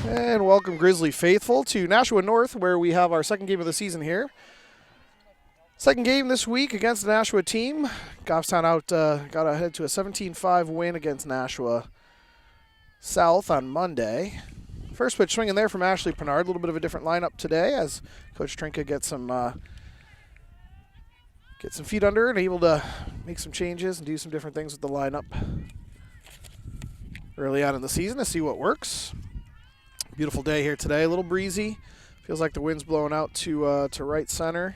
And welcome, Grizzly faithful, to Nashua North, where we have our second game of the season here. Second game this week against the Nashua team. Goffstown got ahead to a 17-5 win against Nashua South on Monday. First pitch swinging there from Ashley Pennard. A little bit of a different lineup today as Coach Trinka gets some feet under her and able to make some changes and do some different things with the lineup early on in the season to see what works. Beautiful day here today, a little breezy. Feels like the wind's blowing out to right center.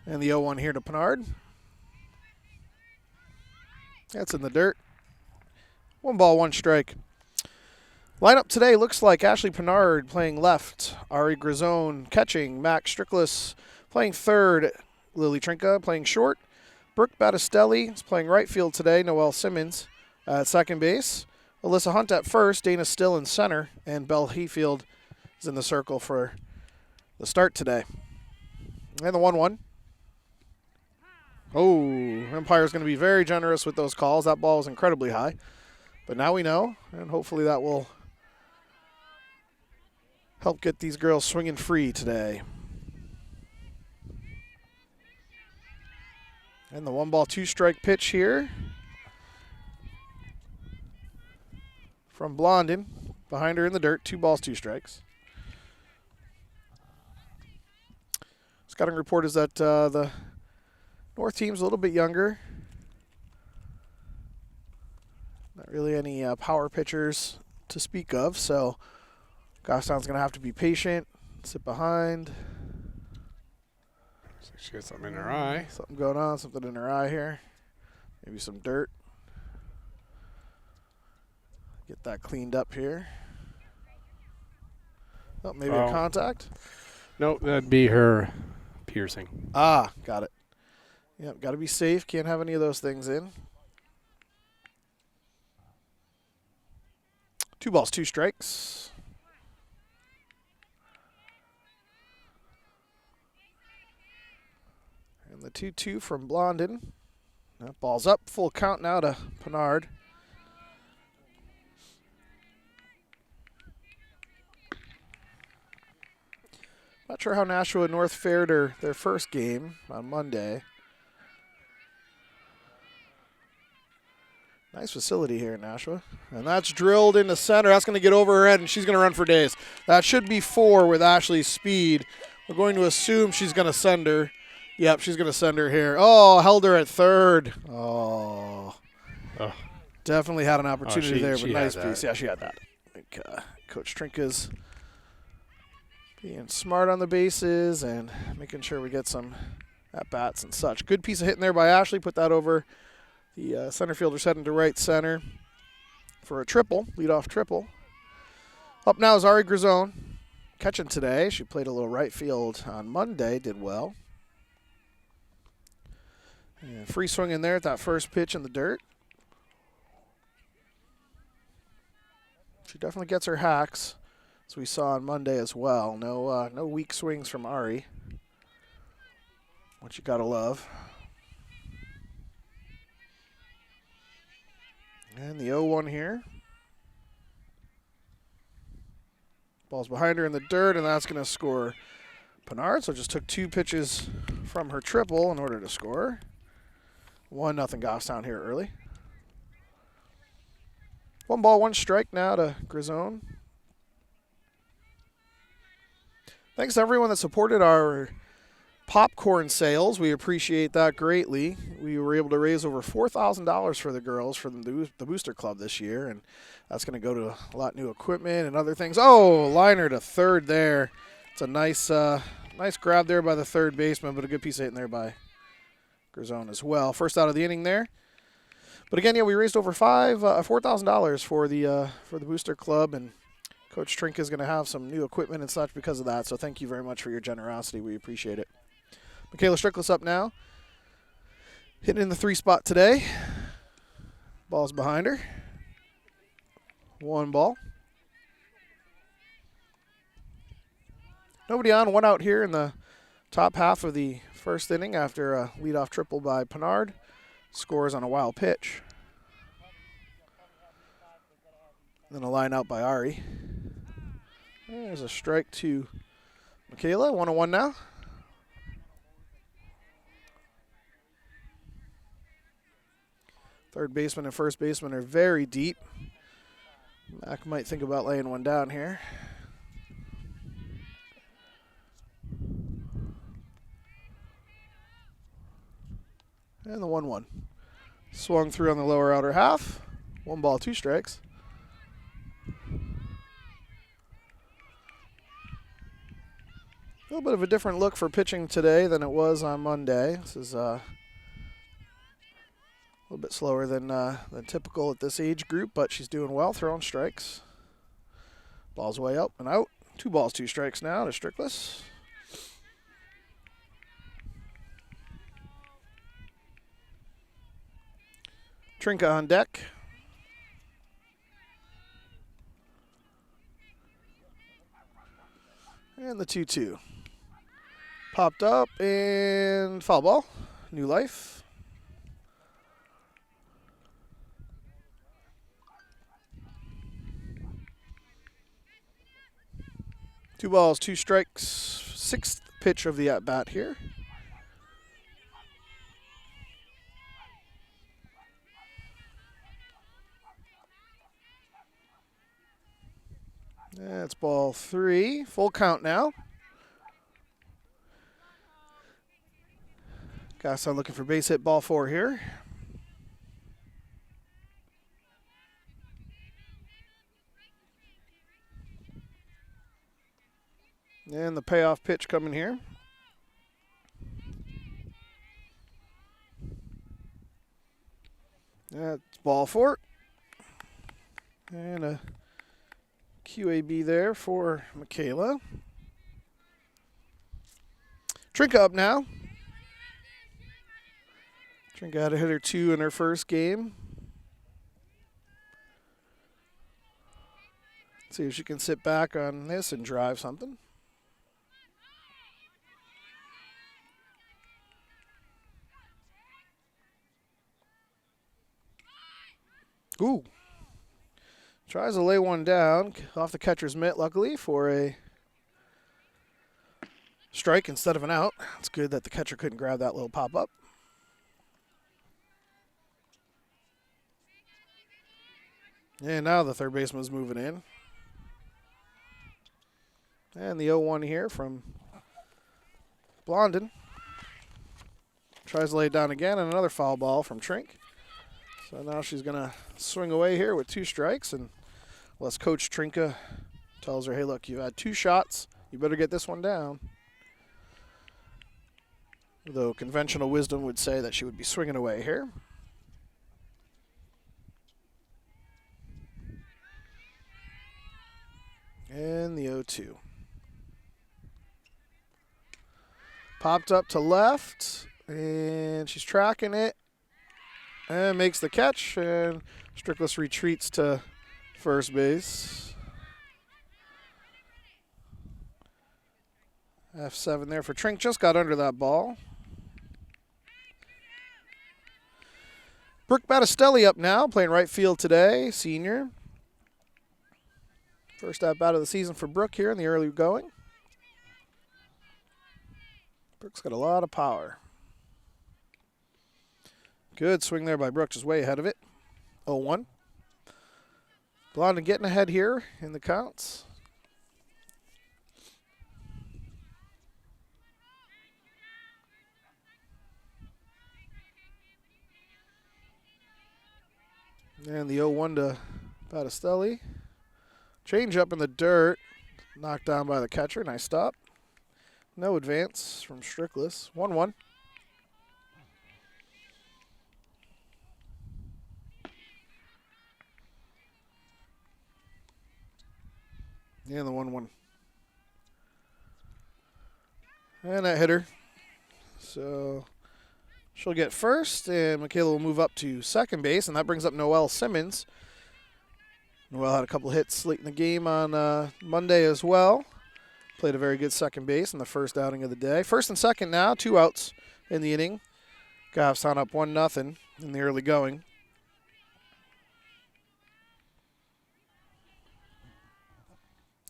And the 0-1 here to Pennard. That's in the dirt. 1 ball, 1 strike. Lineup today looks like Ashley Pennard playing left, Ari Grisone catching, Max Strickless playing third, Lily Trinka playing short, Brooke Battistelli is playing right field today, Noelle Simmons at second base, Eliza Hunt at first, Dana Still in center, and Belle Heafield is in the circle for the start today. And the 1-1. Oh, umpire's going to be very generous with those calls. That ball was incredibly high. But now we know, and hopefully that will help get these girls swinging free today. And the 1 ball, 2 strike pitch here from Blondin. Behind her in the dirt, 2 balls, 2 strikes. Scouting report is that the North team's a little bit younger. Not really any power pitchers to speak of, so Goffstown's going to have to be patient, sit behind. She got something in her eye. Something going on, something in her eye here. Maybe some dirt. Get that cleaned up here. Oh, maybe a contact? No, that'd be her piercing. Ah, got it. Yep, got to be safe. Can't have any of those things in. 2 balls, 2 strikes. And the 2-2 from Blondin. That ball's up. Full count now to Pennard. Not sure how Nashua North fared their first game on Monday. Nice facility here in Nashua. And that's drilled into center. That's going to get over her head, and she's going to run for days. That should be 4 with Ashley's speed. We're going to assume she's going to send her. Yep, she's going to send her here. Oh, held her at third. Oh. Definitely had an opportunity there, but nice piece. Yeah, she had that. I think Coach Trinka's being smart on the bases and making sure we get some at-bats and such. Good piece of hitting there by Ashley. Put that over the center fielder's heading to right center for a triple, leadoff triple. Up now is Ari Grisone, catching today. She played a little right field on Monday, did well. And free swing in there at that first pitch in the dirt. She definitely gets her hacks, as we saw on Monday as well. No weak swings from Ari, what you gotta love. And the 0-1 here. Ball's behind her in the dirt, and that's going to score Pennard. So just took 2 pitches from her triple in order to score. 1-0 Goffstown here early. 1 ball, 1 strike now to Grisone. Thanks to everyone that supported our popcorn sales. We appreciate that greatly. We were able to raise over $4,000 for the girls for the Booster Club this year, and that's going to go to a lot of new equipment and other things. Oh, liner to third there. It's a nice grab there by the third baseman, but a good piece of hitting there by Grisone as well. First out of the inning there. But again, yeah, we raised over $4,000 for the Booster Club, and Coach Trinka is going to have some new equipment and such because of that. So thank you very much for your generosity. We appreciate it. Michaela Strickless up now. Hitting in the 3 spot today. Ball's behind her. 1 ball. Nobody on, 1 out here in the top half of the first inning after a leadoff triple by Pennard. Scores on a wild pitch. Then a line out by Ari. There's a strike to Michaela. 1-1 now. Third baseman and first baseman are very deep. Mac might think about laying one down here. And the 1-1. Swung through on the lower outer half. 1 ball, 2 strikes. A little bit of a different look for pitching today than it was on Monday. This is a little bit slower than typical at this age group, but she's doing well, throwing strikes. Ball's way up and out. 2 balls, 2 strikes now to Strickless. Trinka on deck. And the 2-2. Popped up and foul ball. New life. Two balls, 2 strikes. 6th pitch of the at-bat here. That's ball 3. Full count now. Gaston looking for base hit, ball 4 here. And the payoff pitch coming here. That's ball 4. And a QAB there for Michaela. Trinka up now. Trinka had a hitter 2 in her first game. Let's see if she can sit back on this and drive something. Ooh. Tries to lay one down off the catcher's mitt, luckily, for a strike instead of an out. It's good that the catcher couldn't grab that little pop-up. And now the third baseman's moving in. And the 0-1 here from Blondin. Tries to lay it down again, and another foul ball from Trink. So now she's going to swing away here with 2 strikes, and unless Coach Trinka tells her, hey, look, you've had 2 shots. You better get this one down. Though conventional wisdom would say that she would be swinging away here. And the 0-2. Popped up to left, and she's tracking it. And makes the catch, and Strickless retreats to first base. F7 there for Trink. Just got under that ball. Brooke Battistelli up now, playing right field today, senior. First at-bat of the season for Brooke here in the early going. Brooke's got a lot of power. Good swing there by Brooke, just way ahead of it. 0-1. Blondin getting ahead here in the counts. And the 0-1 to Battistelli. Change up in the dirt. Knocked down by the catcher. Nice stop. No advance from Strickless. 1-1. And the 1-1. And that hit her. So she'll get first, and Michaela will move up to second base, and that brings up Noelle Simmons. Noelle had a couple hits late in the game on Monday as well. Played a very good second base in the first outing of the day. First and second now, 2 outs in the inning. Gavson up 1-0 in the early going.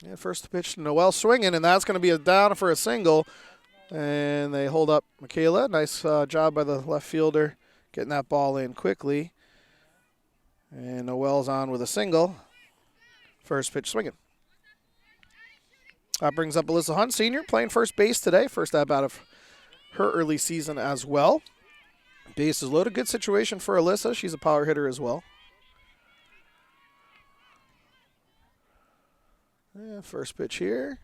And first pitch to Noel swinging, and that's going to be a down for a single. And they hold up Michaela. Nice job by the left fielder getting that ball in quickly. And Noel's on with a single. First pitch swinging. That brings up Eliza Hunt, senior, playing first base today. First at bat of her early season as well. Base is loaded. Good situation for Alyssa. She's a power hitter as well. Yeah, first pitch here.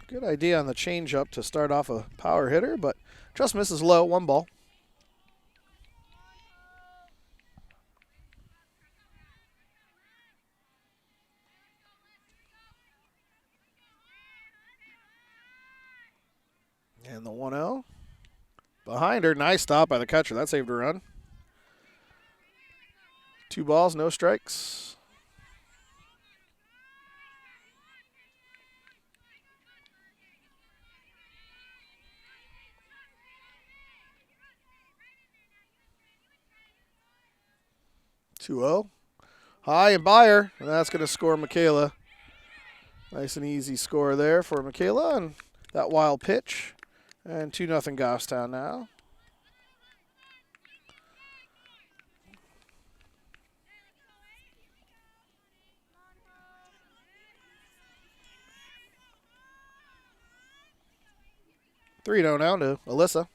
Good idea on the changeup to start off a power hitter, but just misses low. 1 ball. And the 1-0. Behind her, nice stop by the catcher. That saved a run. 2 balls, no strikes. Two-0. High and by her, and that's going to score Michaela. Nice and easy score there for Michaela, and that wild pitch. And 2-0 Goffstown now. 3-0 now to Alyssa.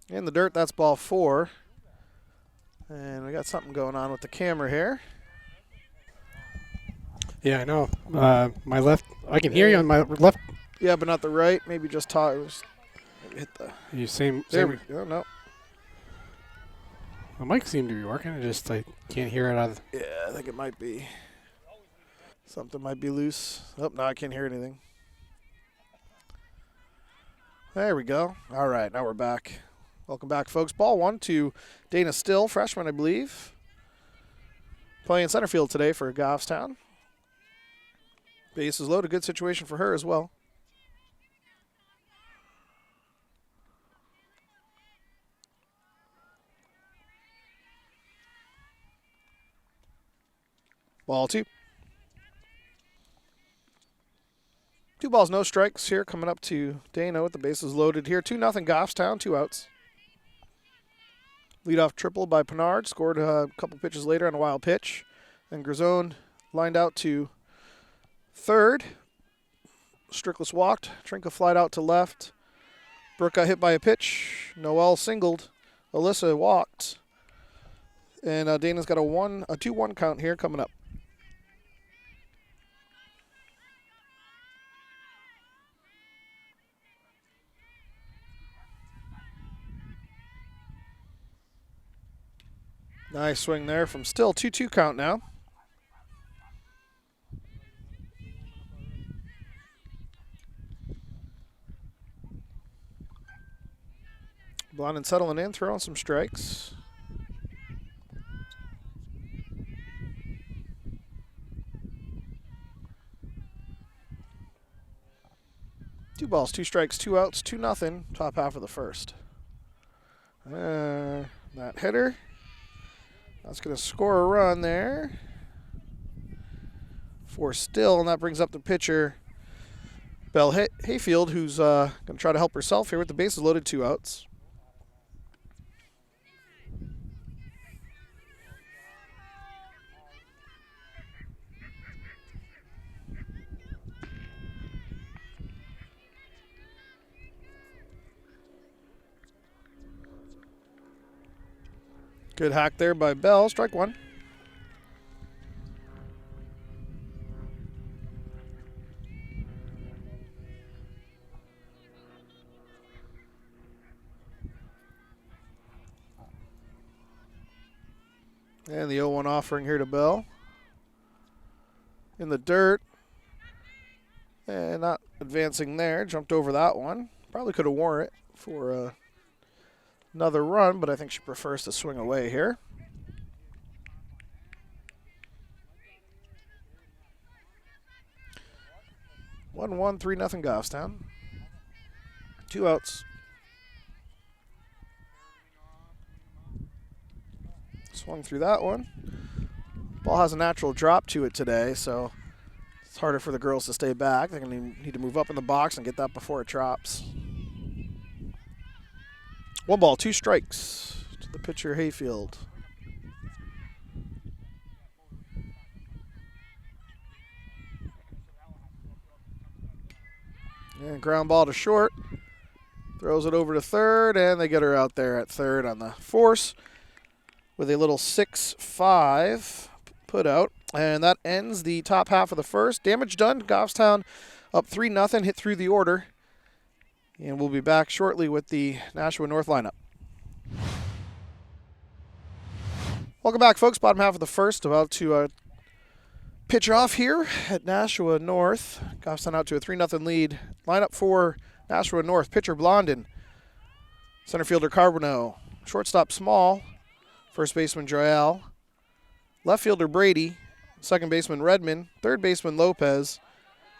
In the dirt, that's ball 4. And we got something going on with the camera here. Yeah, I know. My left, I can hear you on my left. Yeah, but not the right. Maybe just maybe hit the. You same. There we go. No. The mic seemed to be working. I can't hear it. Yeah, I think it might be. Something might be loose. Oh, no, I can't hear anything. There we go. All right, now we're back. Welcome back, folks. Ball 1 to Dana Still, freshman, I believe. Playing center field today for Goffstown. Base is loaded. Good situation for her as well. Ball 2. 2 balls, no strikes here coming up to Dana with the bases loaded here. 2-0 Goffstown, 2 outs. Leadoff triple by Pinard, scored a couple pitches later on a wild pitch. And Grisone lined out to third. Strickless walked. Trinka flied out to left. Brooke got hit by a pitch. Noel singled. Alyssa walked. And Dana's got a 2-1 count here coming up. Nice swing there from Still. 2-2 count now. Blondin settling in, throwing some strikes. Two balls, 2 strikes, 2 outs, 2-0. Top half of the first. That hitter. That's going to score a run there for Still, and that brings up the pitcher, Belle Hayfield, who's going to try to help herself here with the bases loaded, 2 outs. Good hack there by Bell. Strike 1. And the 0-1 offering here to Bell. In the dirt. And not advancing there. Jumped over that one. Probably could have worn it for another run, but I think she prefers to swing away here. One, 3-0 Goffstown. 2 outs. Swung through that one. Ball has a natural drop to it today, so it's harder for the girls to stay back. They're going to need to move up in the box and get that before it drops. 1 ball, 2 strikes to the pitcher, Hayfield. And ground ball to short. Throws it over to third, and they get her out there at third on the force with a little 6-5 put out. And that ends the top half of the first. Damage done. Goffstown up 3-0, hit through the order. And we'll be back shortly with the Nashua North lineup. Welcome back, folks. Bottom half of the first. About to pitch off here at Nashua North. Goffstown out to a 3-0 lead. Lineup for Nashua North. Pitcher Blondin. Center fielder Carbonneau. Shortstop Small. First baseman Joel. Left fielder Brady. Second baseman Redmond. Third baseman Lopez.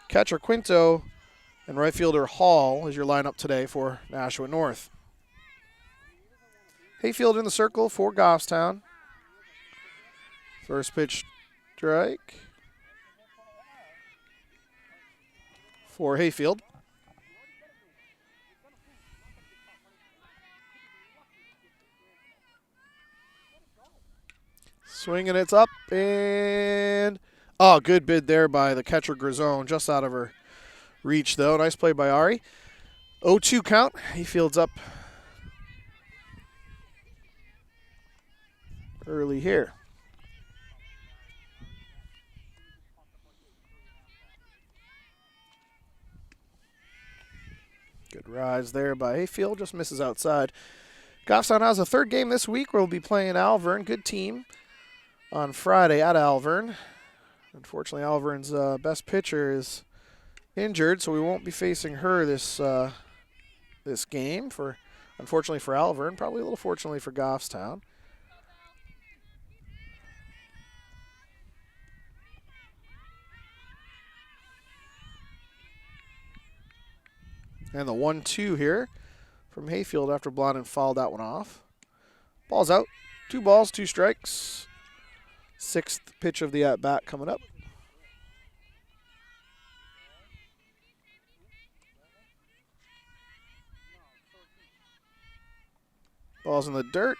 Catcher Quinto. And right fielder Hall is your lineup today for Nashua North. Hayfield in the circle for Goffstown. First pitch strike for Hayfield. Swing and it's up, and good bid there by the catcher Grisone, just out of her reach though. Nice play by Ari. 0-2 count. Hayfield's up early here. Good rise there by Hayfield, just misses outside. Goffstown has a third game this week where we'll be playing Alvern. Good team on Friday at Alvern. Unfortunately, Alvern's best pitcher is injured, so we won't be facing her this game. Unfortunately for Alvern, probably a little fortunately for Goffstown. And the 1-2 here from Hayfield after Blondin fouled that one off. Ball's out. 2 balls, 2 strikes. 6th pitch of the at-bat coming up. Ball's in the dirt.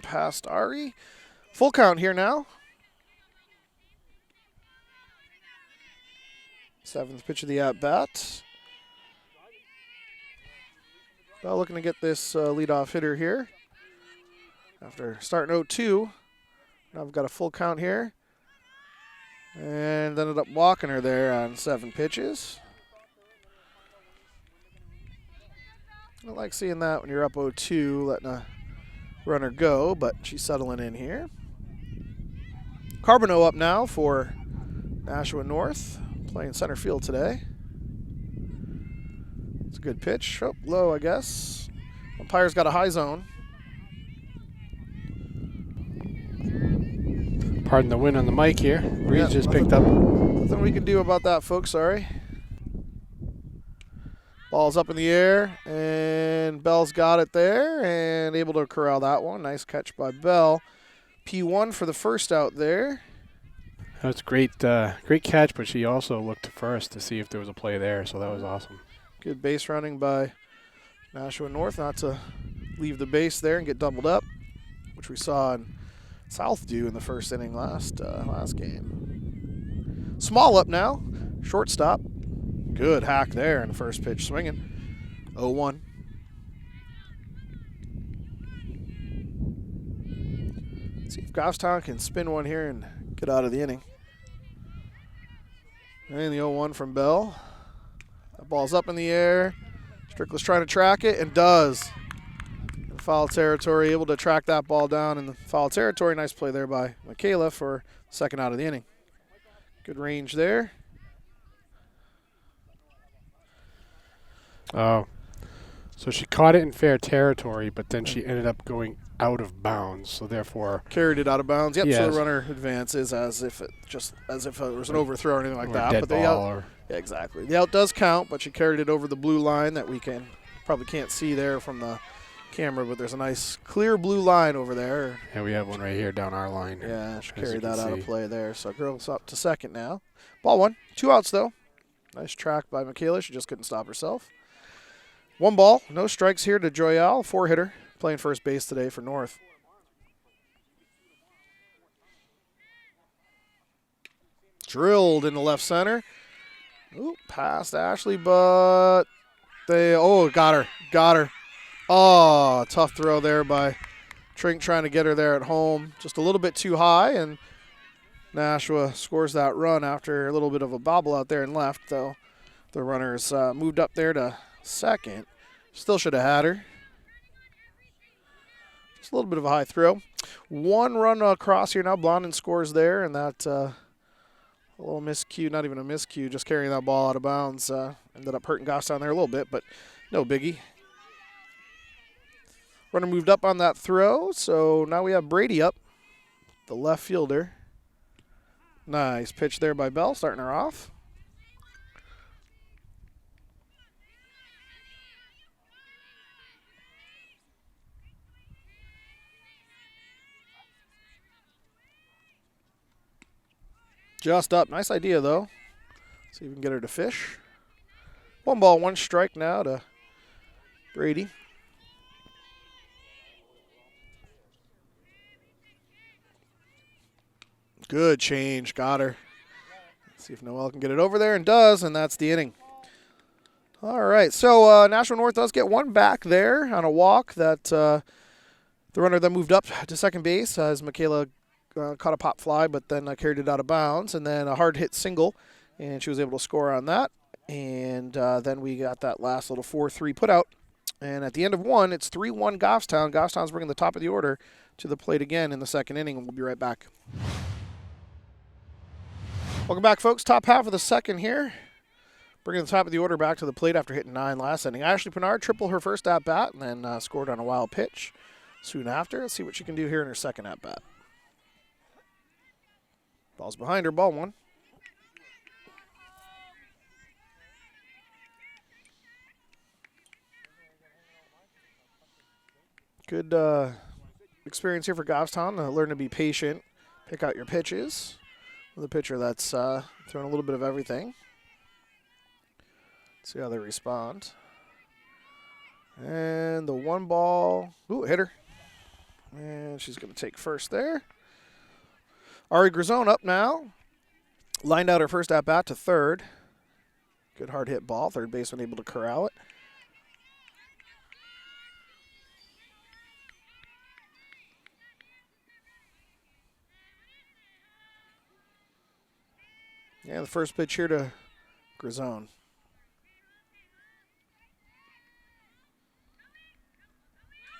Past Ari. Full count here now. 7th pitch of the at-bat. Bell looking to get this leadoff hitter here. After starting 0-2, now I've got a full count here. And ended up walking her there on 7 pitches. I like seeing that when you're up 0-2, letting a runner go, but she's settling in here. Carbonneau up now for Nashua North, playing center field today. It's a good pitch. Oh, low, I guess. Umpire's got a high zone. Pardon the wind on the mic here. Breeze just picked up. Nothing we can do about that, folks. Sorry. Ball's up in the air, and Bell's got it there and able to corral that one. Nice catch by Bell. P1 for the first out there. That's great, great catch, but she also looked first to see if there was a play there, so that was awesome. Good base running by Nashua North, not to leave the base there and get doubled up, which we saw in South do in the first inning last game. Small up now, shortstop. Good hack there in the first pitch, swinging. 0-1. See if Goffstown can spin one here and get out of the inning. And the 0-1 from Bell. That ball's up in the air. Strickland's trying to track it and does. In foul territory, able to track that ball down in the foul territory. Nice play there by Michaela for second out of the inning. Good range there. Oh, so she caught it in fair territory, but then she ended up going out of bounds, so therefore carried it out of bounds. Yep. Yes. So the runner advances as if it was an overthrow or anything like or that. dead But the ball out, or yeah, exactly. The out does count, but she carried it over the blue line that we probably can't see there from the camera, but there's a nice clear blue line over there. And we have one right here down our line. Yeah, should as carry you can that out of see. play there. So girls up to second now. Ball one. 2 outs, though. Nice track by Michaela. She just couldn't stop herself. 1 ball. No strikes here to Joyal. 4-hitter. Playing first base today for North. Drilled into left center. Ooh, past Ashley, but they, got her. Got her. Oh, tough throw there by Trink trying to get her there at home. Just a little bit too high, and Nashua scores that run after a little bit of a bobble out there and left, though the runners moved up there to second. Still should have had her. Just a little bit of a high throw. 1 run across here now. Blondin scores there, and that a little miscue, not even a miscue, just carrying that ball out of bounds. Ended up hurting Goffstown there a little bit, but no biggie. Runner moved up on that throw, so now we have Brady up, the left fielder. Nice pitch there by Bell, starting her off. Just up. Nice idea, though. See if we can get her to fish. 1 ball, 1 strike now to Brady. Good change. Got her. See if Noel can get it over there, and does, and that's the inning. All right, so Nashua North does get 1 back there on a walk that the runner then moved up to second base as Michaela caught a pop fly, but then carried it out of bounds, and then a hard hit single, and she was able to score on that. And then we got that last little 4-3 put out. And at the end of 1, it's 3-1 Goffstown. Goffstown's bringing the top of the order to the plate again in the second inning, and we'll be right back. Welcome back, folks. Top half of the second here. Bringing the top of the order back to the plate after hitting 9 last inning. Ashley Pinard tripled her first at-bat and then scored on a wild pitch soon after. Let's see what she can do here in her second at-bat. Ball's behind her, ball 1. Good experience here for Goffstown. Learn to be patient, pick out your pitches. With a pitcher that's throwing a little bit of everything. See how they respond. And the 1 ball. Ooh, hit her. And she's going to take first there. Ari Grisone up now. Lined out her first at-bat to third. Good hard hit ball. Third baseman able to corral it. Yeah, the first pitch here to Grisone.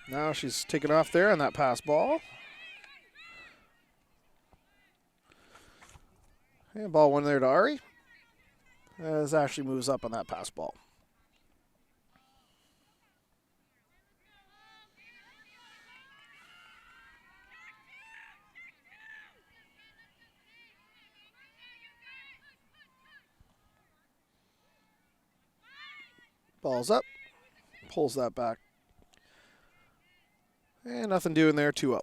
Now she's taken off there on that pass ball. And ball 1 there to Ari. As Ashley moves up on that pass ball. Ball's up. Pulls that back. And nothing doing there, 2-0.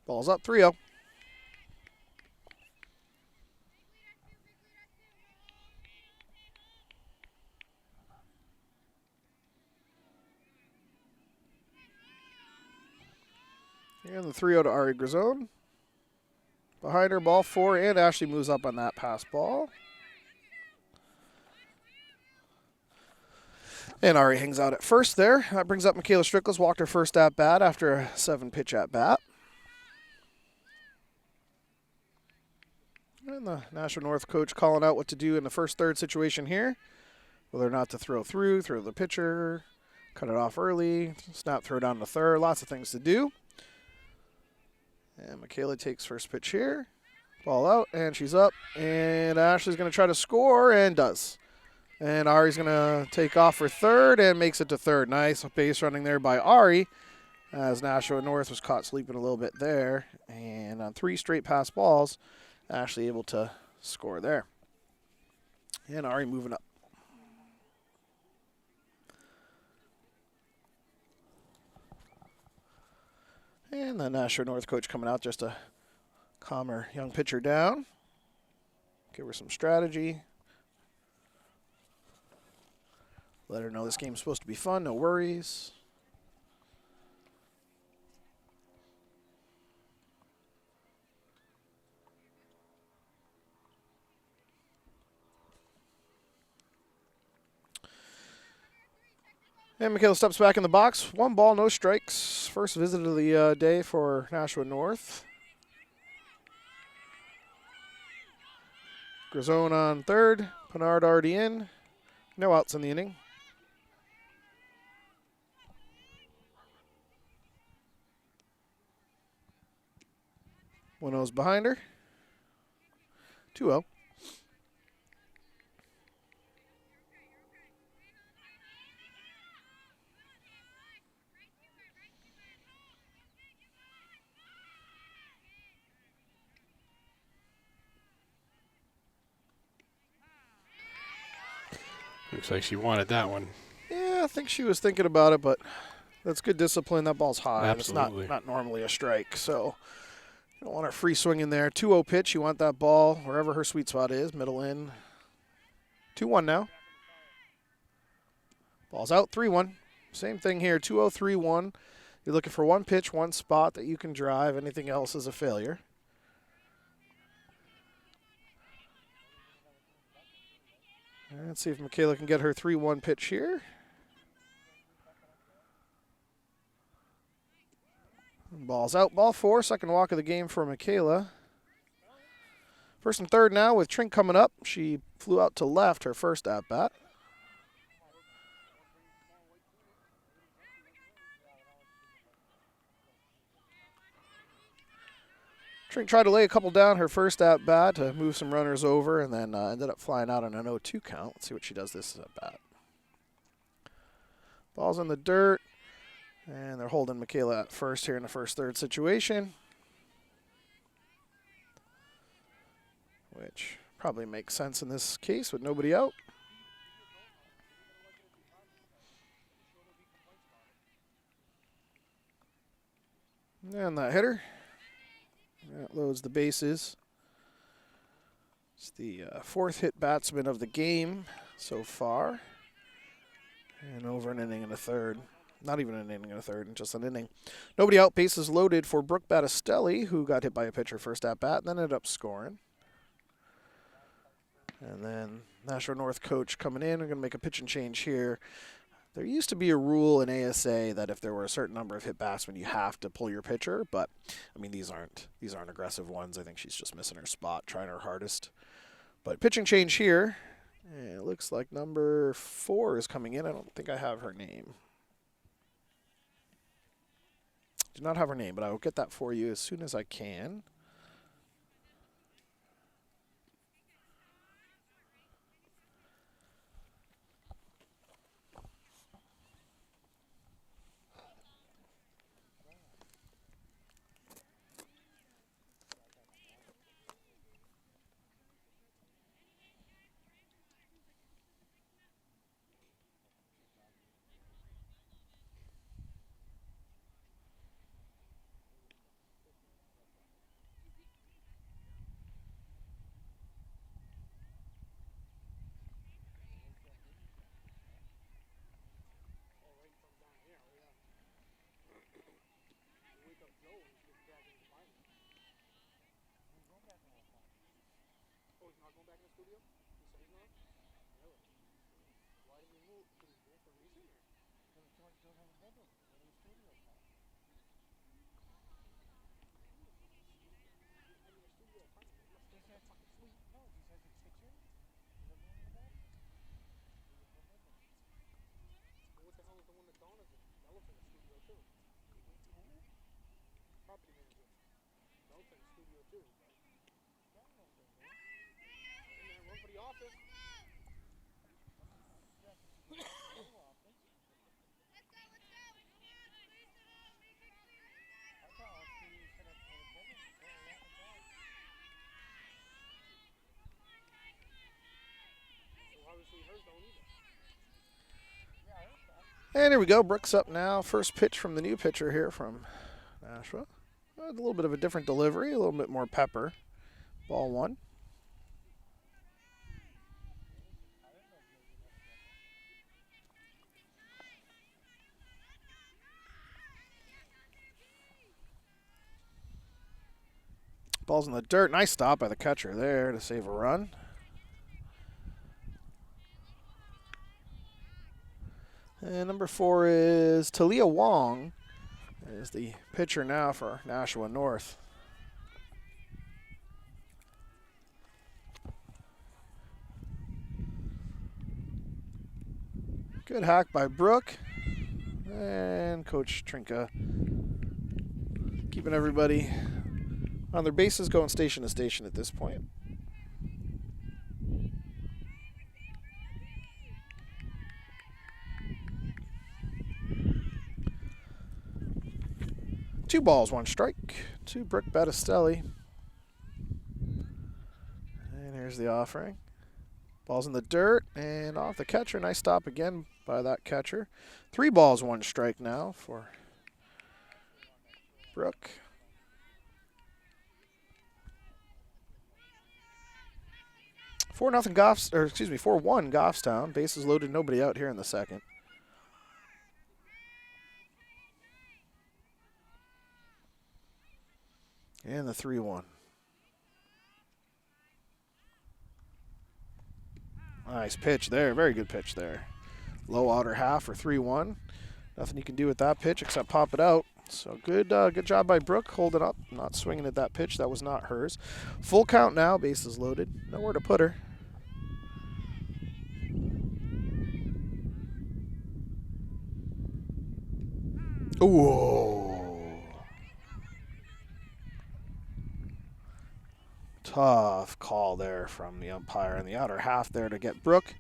Ball's up, 3-0. And the 3-0 to Ari Grisone. Behind her, ball 4, and Ashley moves up on that pass ball. And Ari hangs out at first there. That brings up Michaela Strickles, walked her first at-bat after a 7-pitch at-bat. And the Nashua North coach calling out what to do in the first-third situation here. Whether or not to throw the pitcher, cut it off early, snap, throw down the third. Lots of things to do. And Michaela takes first pitch here. Ball out, and she's up. And Ashley's going to try to score, and does. And Ari's going to take off for third and makes it to third. Nice base running there by Ari. as Nashua North was caught sleeping a little bit there. And on 3 straight pass balls, actually able to score there. And Ari moving up. And the Nashua North coach coming out just to calm her young pitcher down. Give her some strategy. Let her know this game's supposed to be fun, no worries. And Michaela steps back in the box. 1 ball, no strikes. First visit of the day for Nashua North. Grisone on third. Pinard already in. No outs in the inning. Winnows behind her. 2-0. Looks like she wanted that one. Yeah, I think she was thinking about it, but that's good discipline. That ball's high. Absolutely. It's not normally a strike, so you don't want her free swinging there. 2-0 pitch. You want that ball wherever her sweet spot is, middle in. 2-1 now. Ball's out, 3-1. Same thing here, 2-0, 3-1. You're looking for 1 pitch, 1 spot that you can drive. Anything else is a failure. Let's see if Michaela can get her 3-1 pitch here. Ball's out, ball 4, second walk of the game for Michaela. First and third now with Trink coming up. She flew out to left her first at-bat. Trink tried to lay a couple down her first at-bat to move some runners over and then ended up flying out on an 0-2 count. Let's see what she does this at-bat. Ball's in the dirt, and they're holding Michaela at first here in the first-third situation, which probably makes sense in this case with nobody out. And that hitter. That loads the bases. It's the 4th hit batsman of the game so far. And over an inning and a third. Not even an inning and a third, just an inning. Nobody out, bases loaded for Brooke Battistelli, who got hit by a pitcher first at bat and then ended up scoring. And then Nashua North coach coming in. We're going to make a pitch and change here. There used to be a rule in ASA that if there were a certain number of hit batsmen, you have to pull your pitcher. But I mean, these aren't aggressive ones. I think she's just missing her spot, trying her hardest. But pitching change here. And it looks like number 4 is coming in. I don't think I have her name. Do not have her name, but I will get that for you as soon as I can. And here we go. Brooks up now. First pitch from the new pitcher here from Nashua. A little bit of a different delivery, a little bit more pepper. Ball 1. Ball's in the dirt. Nice stop by the catcher there to save a run. And number 4 is Talia Wong, is the pitcher now for Nashua North. Good hack by Brooke. And Coach Trinka keeping everybody on their bases, going station to station at this point. Two balls, 1 strike to Brooke Battistelli. And here's the offering. Ball's in the dirt and off the catcher. Nice stop again by that catcher. 3 balls, 1 strike now for Brooke. 4-1 Goffstown. Bases loaded, nobody out here in the second. And the 3-1. Nice pitch there. Very good pitch there. Low outer half for 3-1. Nothing you can do with that pitch except pop it out. So good job by Brooke holding up, not swinging at that pitch. That was not hers. Full count now. Bases loaded. Nowhere to put her. Whoa. Tough call there from the umpire in the outer half there to get Brooke.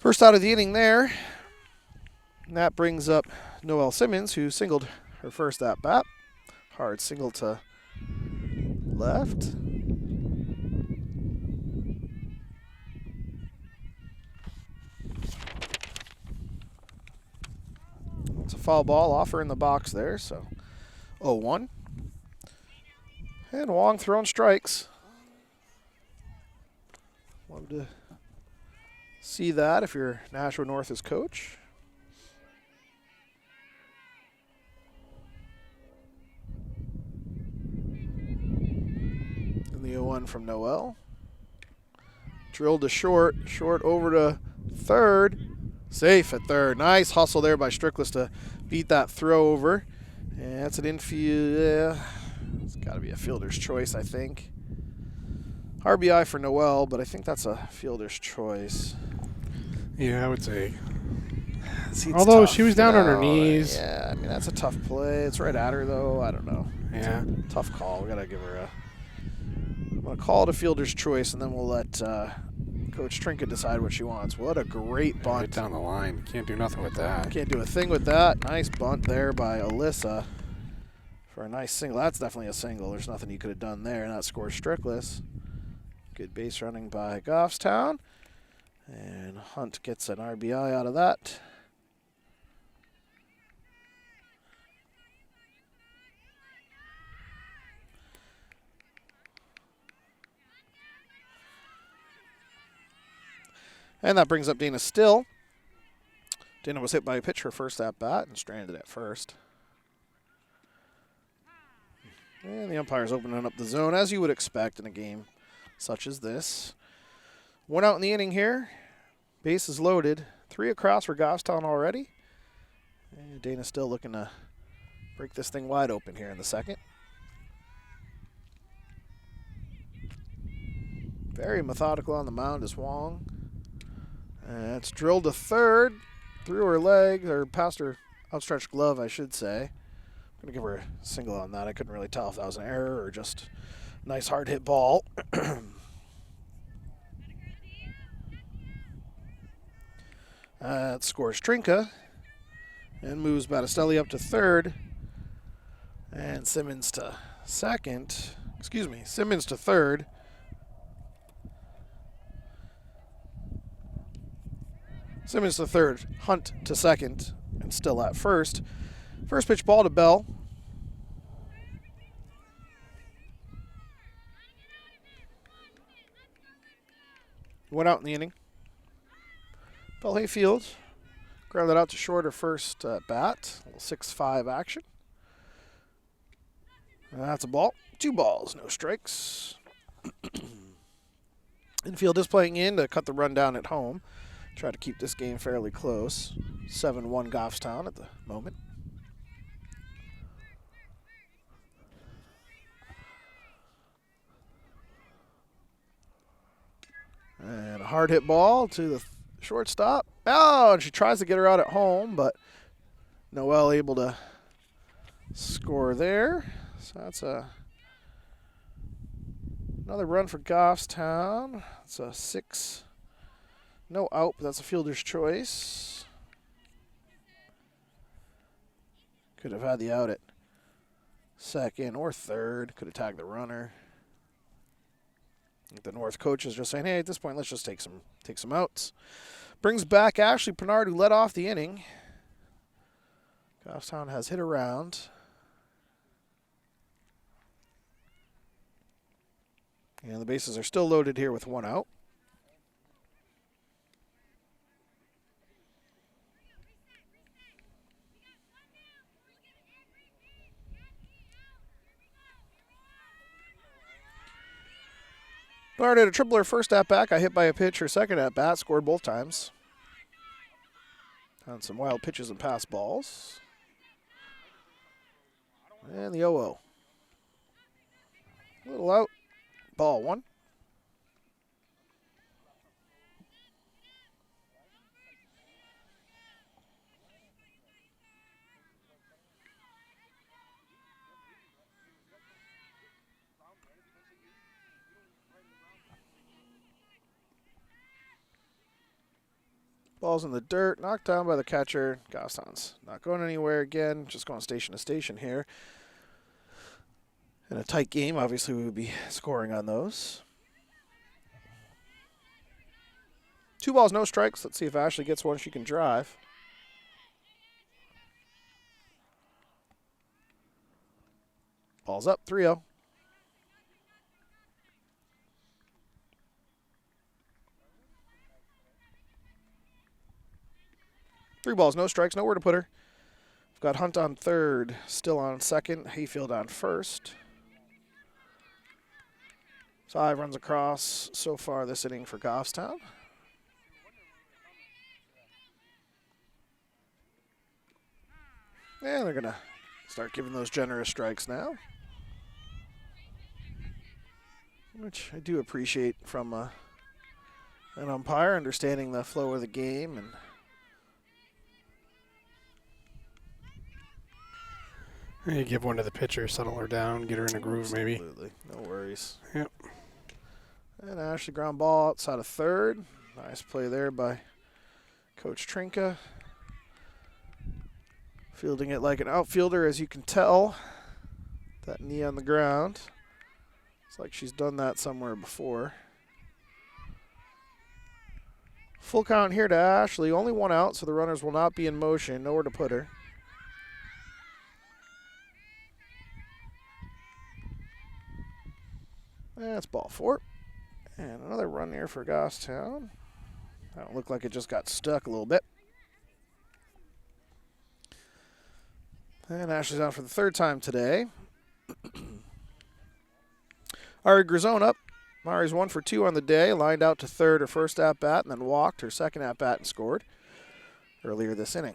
First out of the inning there. And that brings up Noelle Simmons, who singled her first at bat. Hard single to left. It's a foul ball off her in the box there, so 0-1. And Wong throwing strikes. Love to see that if you're Nashua North's coach. And the 0-1 from Noelle. Drilled to short. Short over to third. Safe at third. Nice hustle there by Strickless to beat that throw over. And that's an infield. It's got to be a fielder's choice, I think. RBI for Noelle, but I think that's a fielder's choice. Yeah, I would say. See, although tough, she was down on her know. knees. Yeah, I mean, that's a tough play. It's right at her, though. I don't know. Yeah. Tough call. We got to give her a... I'm going to call it a fielder's choice, and then we'll let Coach Trinket decide what she wants. What a great bunt. Right down the line. Can't do nothing with that. Can't do a thing with that. Nice bunt there by Alyssa for a nice single. That's definitely a single. There's nothing you could have done there, and that scores Strickless. Good base running by Goffstown. And Hunt gets an RBI out of that. And that brings up Dana Still. Dana was hit by a pitch her first at bat and stranded at first. And the umpire's opening up the zone, as you would expect in a game such as this. 1 out in the inning here. Bases loaded. 3 across for Goffstown already. And Dana Still looking to break this thing wide open here in the second. Very methodical on the mound is Wong. And it's drilled to third, through her leg, or past her outstretched glove, I should say. I'm going to give her a single on that. I couldn't really tell if that was an error or just a nice hard hit ball. That scores Trinka and moves Battistelli up to third. And Simmons to second. Simmons to third. Simmons to third, Hunt to second, and still at first. First pitch ball to Bell. Went out in the inning. Bell Hayfield grounded out to short her first bat. A little 6-5 action. And that's a ball. 2 balls, no strikes. Infield is playing in to cut the run down at home. Try to keep this game fairly close. 7-1 Goffstown at the moment. And a hard hit ball to the shortstop. Oh, and she tries to get her out at home, but Noel able to score there. So that's another run for Goffstown. It's a 6. No out, but that's a fielder's choice. Could have had the out at second or third. Could have tagged the runner. The North coach is just saying, hey, at this point, let's just take some outs. Brings back Ashley Pernard, who led off the inning. Goffstown has hit around. And the bases are still loaded here with 1 out. Bernard had a triple her first at bat. Got hit by a pitch her second at bat. Scored both times. On some wild pitches and pass balls. And the 0-0. Little out. Ball 1. Ball's in the dirt, knocked down by the catcher. Goffstown's not going anywhere again, just going station to station here. In a tight game, obviously we would be scoring on those. 2 balls, no strikes. Let's see if Ashley gets one she can drive. Ball's up, 3-0. Three balls, no strikes, nowhere to put her. We've got Hunt on third, still on second, Hayfield on first. 5 runs across so far this inning for Goffstown. And they're going to start giving those generous strikes now, which I do appreciate from an umpire, understanding the flow of the game. And you give one to the pitcher, settle her down, get her in a groove maybe. Absolutely, no worries. Yep. And Ashley ground ball outside of third. Nice play there by Coach Trinka. Fielding it like an outfielder, as you can tell. That knee on the ground. It's like she's done that somewhere before. Full count here to Ashley. Only 1 out, so the runners will not be in motion. Nowhere to put her. That's ball 4. And another run here for Goffstown. That don't look like it just got stuck a little bit. And Ashley's on for the 3rd time today. Ari Grisone up. Mari's 1 for 2 on the day. Lined out to third her first at-bat and then walked her second at-bat and scored earlier this inning.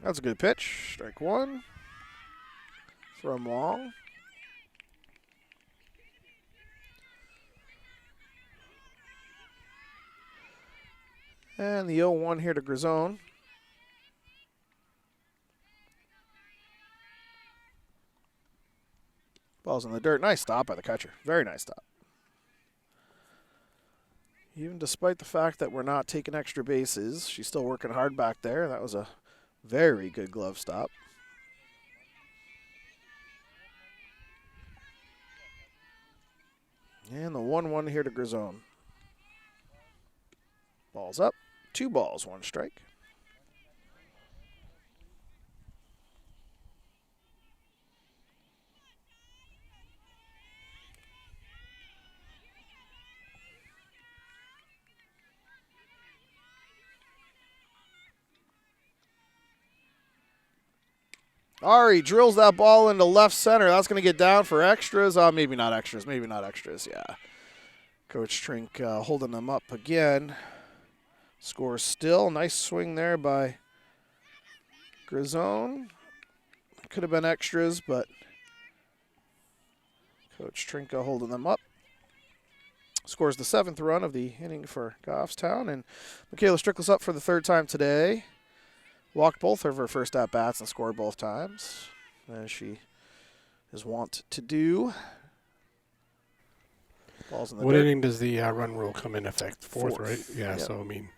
That's a good pitch. Strike 1 from Wong. And the 0-1 here to Grisone. Ball's in the dirt. Nice stop by the catcher. Very nice stop. Even despite the fact that we're not taking extra bases, she's still working hard back there. That was a very good glove stop. And the 1-1 here to Grizone. Ball's up. 2 balls, 1 strike. Ari drills that ball into left center. That's going to get down for extras. Maybe not extras. Maybe not extras. Yeah. Coach Trink holding them up again. Score still. Nice swing there by Grizone. Could have been extras, but Coach Trinka holding them up. Scores the 7th run of the inning for Goffstown. And Michaela Strickles up for the 3rd time today. Walked both of her first at-bats and scored both times, as she is wont to do. Balls in the What dirt. inning does the run rule come in effect? 4th, right? Yeah, Yep. so I mean.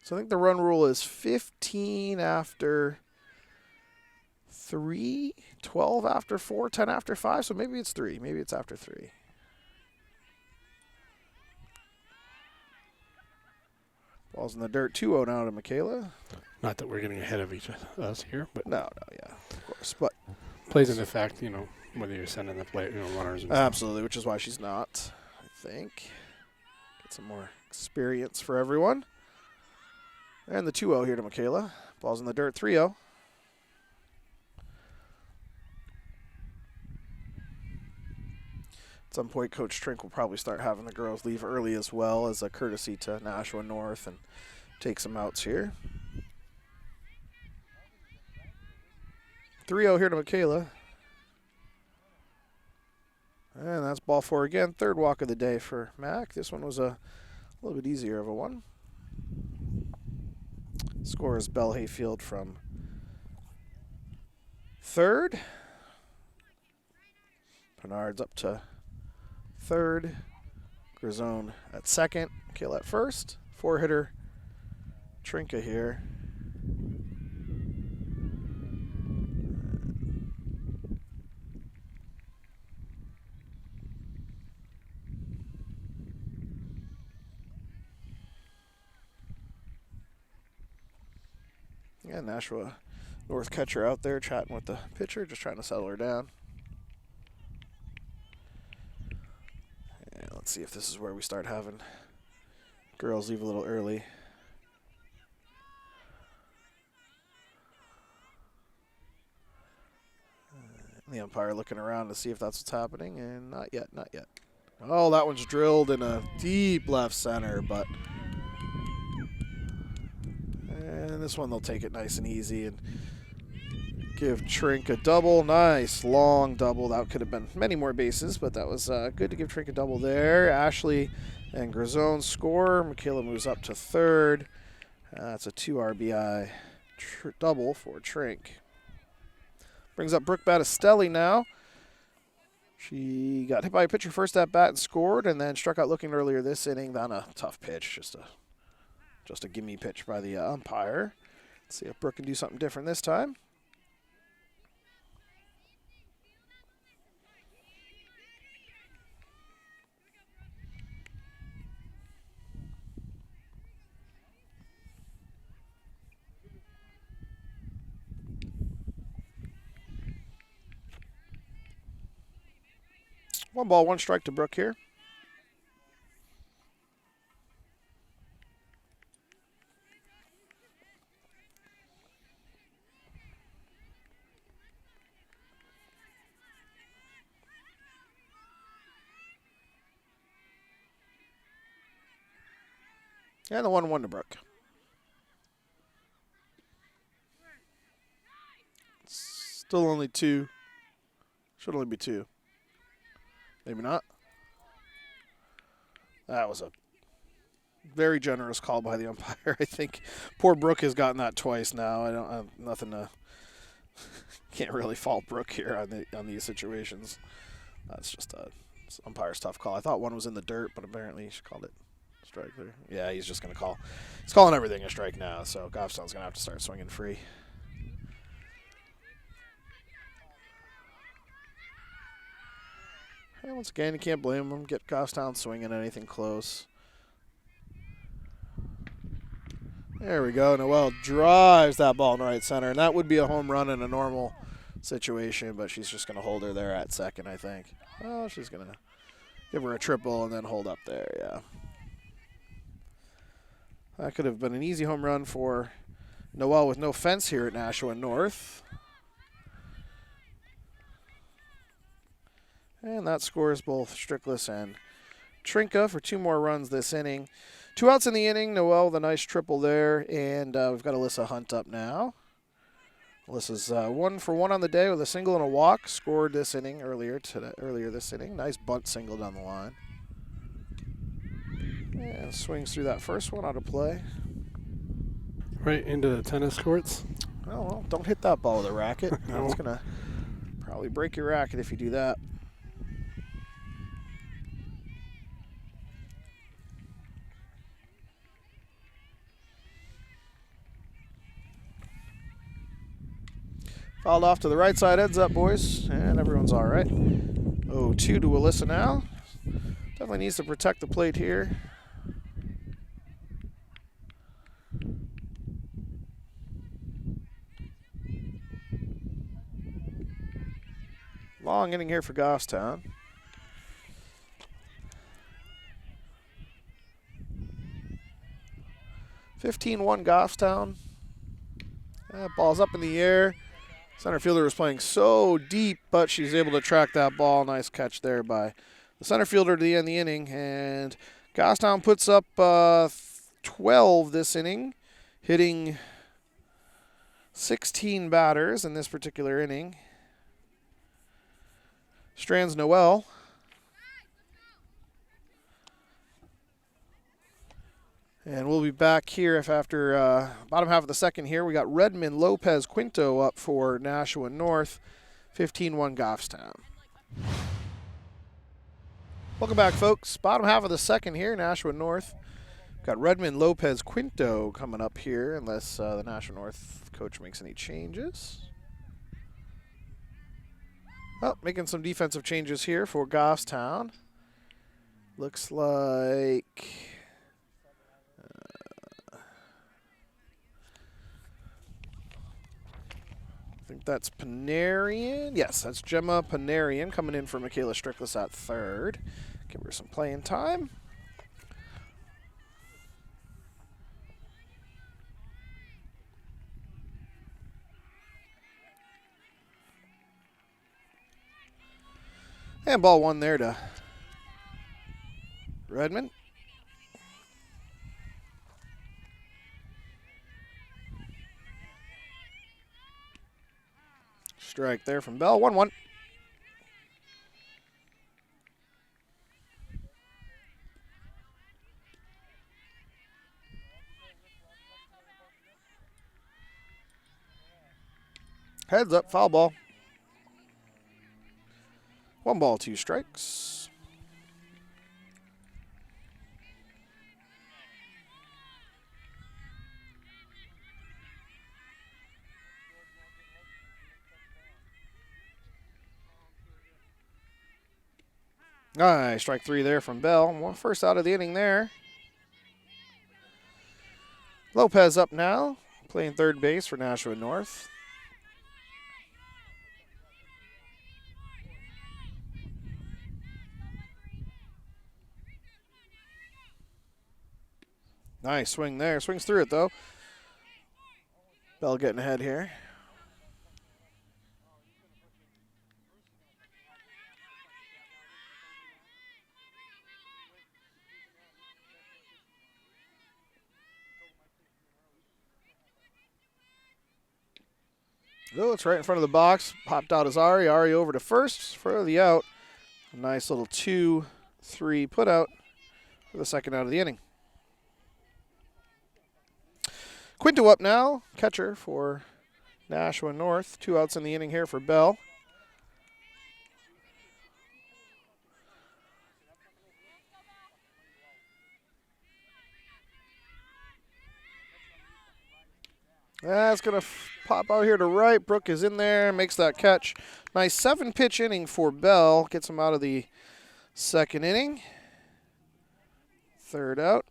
So I think the run rule is 15 after 3, 12 after 4, 10 after 5. So maybe it's 3. Maybe it's after 3. Balls in the dirt. 2-0 now to Michaela. Not that we're getting ahead of us here, but No, yeah, of course. But plays into effect, whether you're sending the runners. And absolutely, which is why she's not, I think. Get some more experience for everyone. And the 2-0 here to Michaela. Balls in the dirt, 3-0. At some point, Coach Trink will probably start having the girls leave early as well as a courtesy to Nashua North and take some outs here. 3-0 here to Michaela. And that's ball 4 again. 3rd walk of the day for Mac. This one was a little bit easier of a one. Scores Belle Hayfield from 3rd. Bernard's up to 3rd. Grizone at 2nd. Michaela at 1st. 4-hitter Trinka here. Yeah, Nashua North catcher out there chatting with the pitcher, just trying to settle her down. And let's see if this is where we start having girls leave a little early. The umpire looking around to see if that's what's happening, and not yet, not yet. Oh, that one's drilled in a deep left center, but... And this one they'll take it nice and easy and give Trink a double. Nice, long double. That could have been many more bases, but that was good to give Trink a double there. Ashley and Grizone score. Michaela moves up to 3rd. That's a 2 RBI double for Trink. Brings up Brooke Battistelli now. She got hit by a pitcher first at bat and scored, and then struck out looking earlier this inning on a tough pitch, just a gimme pitch by the umpire. Let's see if Brooke can do something different this time. One ball, one strike to Brooke here. And the 1-1 to Brooke. Still only 2. Should only be 2. Maybe not. That was a very generous call by the umpire. I think poor Brooke has gotten that twice now. I don't have nothing to. Can't really fault Brooke here on these situations. That's just a umpire's tough call. I thought one was in the dirt, but apparently she called it strike there. Yeah, he's just gonna call. He's calling everything a strike now. So Goffstown's gonna have to start swinging free. And once again, you can't blame them. Get Goffstown swinging anything close. There we go. Noelle drives that ball in right center, and that would be a home run in a normal situation, but she's just going to hold her there at second, I think. Oh, she's going to give her a triple and then hold up there, yeah. That could have been an easy home run for Noelle with no fence here at Nashua North. And that scores both Strickless and Trinka for 2 more runs this inning. 2 outs in the inning. Noelle with a nice triple there. And we've got Eliza Hunt up now. Alyssa's 1 for 1 on the day with a single and a walk. Scored this inning earlier this inning. Nice bunt single down the line. And swings through that first one out of play. Right into the tennis courts. Oh, well, don't hit that ball with a racket. No. That's going to probably break your racket if you do that. Fouled off to the right side, heads up, boys, and everyone's all right. 0-2 to Alyssa now. Definitely needs to protect the plate here. Long inning here for Goffstown. (15-1) Goffstown. That ball's up in the air. Center fielder was playing so deep, but she's able to track that ball. Nice catch there by the center fielder to the end of the inning. And Goffstown puts up 12 this inning, hitting 16 batters in this particular inning. Strands Noelle. And we'll be back here if after bottom half of the second here. We got Redmond Lopez Quinto up for Nashua North. 15-1 Goffstown. Welcome back, folks. Bottom half of the second here, Nashua North. Got Redmond Lopez Quinto coming up here unless the Nashua North coach makes any changes. Oh, making some defensive changes here for Goffstown. Looks like... I think that's Panarian. Yes, that's Gemma Panarian coming in for Michaela Strickless at third. Give her some playing time. And ball 1 there to Redmond. Strike there from Bell. 1-1. Heads up, foul ball. 1 ball, 2 strikes. Nice, strike 3 there from Bell. First out of the inning there. Lopez up now, playing third base for Nashua North. Nice swing there. Swings through it, though. Bell getting ahead here. Oh, it's right in front of the box. Popped out as Ari. Ari over to first for the out. A nice little 2-3 put out for the second out of the inning. Quinto up now, catcher for Nashua North. 2 outs in the inning here for Bell. That's going to pop out here to right. Brooke is in there, makes that catch. Nice 7-pitch inning for Bell. Gets him out of the second inning. Third out.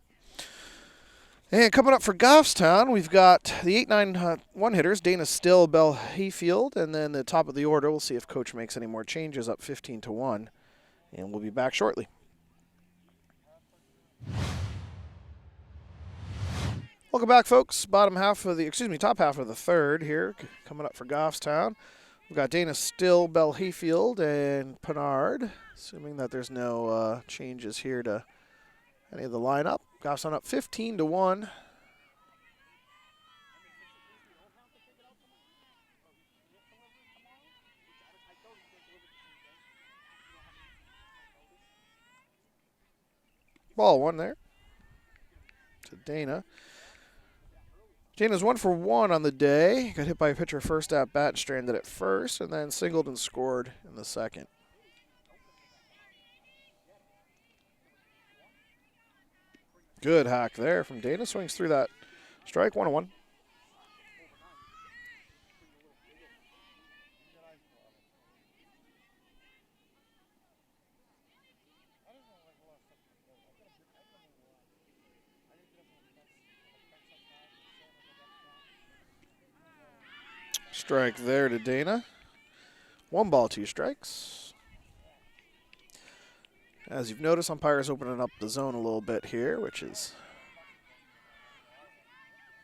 And coming up for Goffstown, we've got the 8-9 one-hitters, Dana Still, Bell Hayfield, and then the top of the order. We'll see if Coach makes any more changes, up 15-1, and we'll be back shortly. Welcome back, folks. Top half of the third here, coming up for Goffstown. We've got Dana Still, Bell Hayfield, and Pinard, assuming that there's no changes here to any of the lineup. Goffstown up 15-1. Ball one there to Dana. Dana's 1 for 1 on the day. Got hit by a pitcher first at bat, stranded at first, and then singled and scored in the second. Good hack there from Dana. Swings through that strike. 1-1. Strike there to Dana. 1 ball, 2 strikes. As you've noticed, umpires opening up the zone a little bit here, which is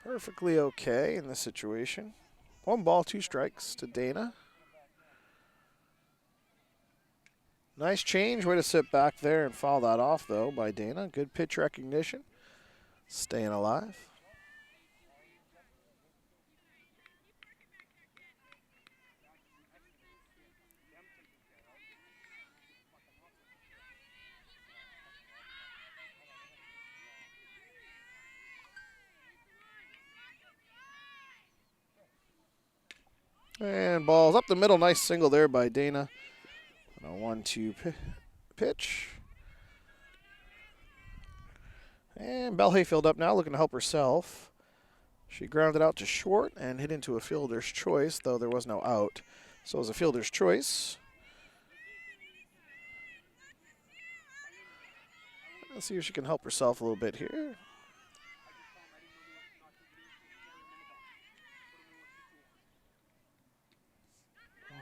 perfectly okay in this situation. 1 ball, 2 strikes to Dana. Nice change. Way to sit back there and foul that off, though, by Dana. Good pitch recognition. Staying alive. And ball's up the middle. Nice single there by Dana. And a 1-2 pitch. And Bell Hayfield up now, looking to help herself. She grounded out to short and hit into a fielder's choice, though there was no out. So it was a fielder's choice. Let's see if she can help herself a little bit here.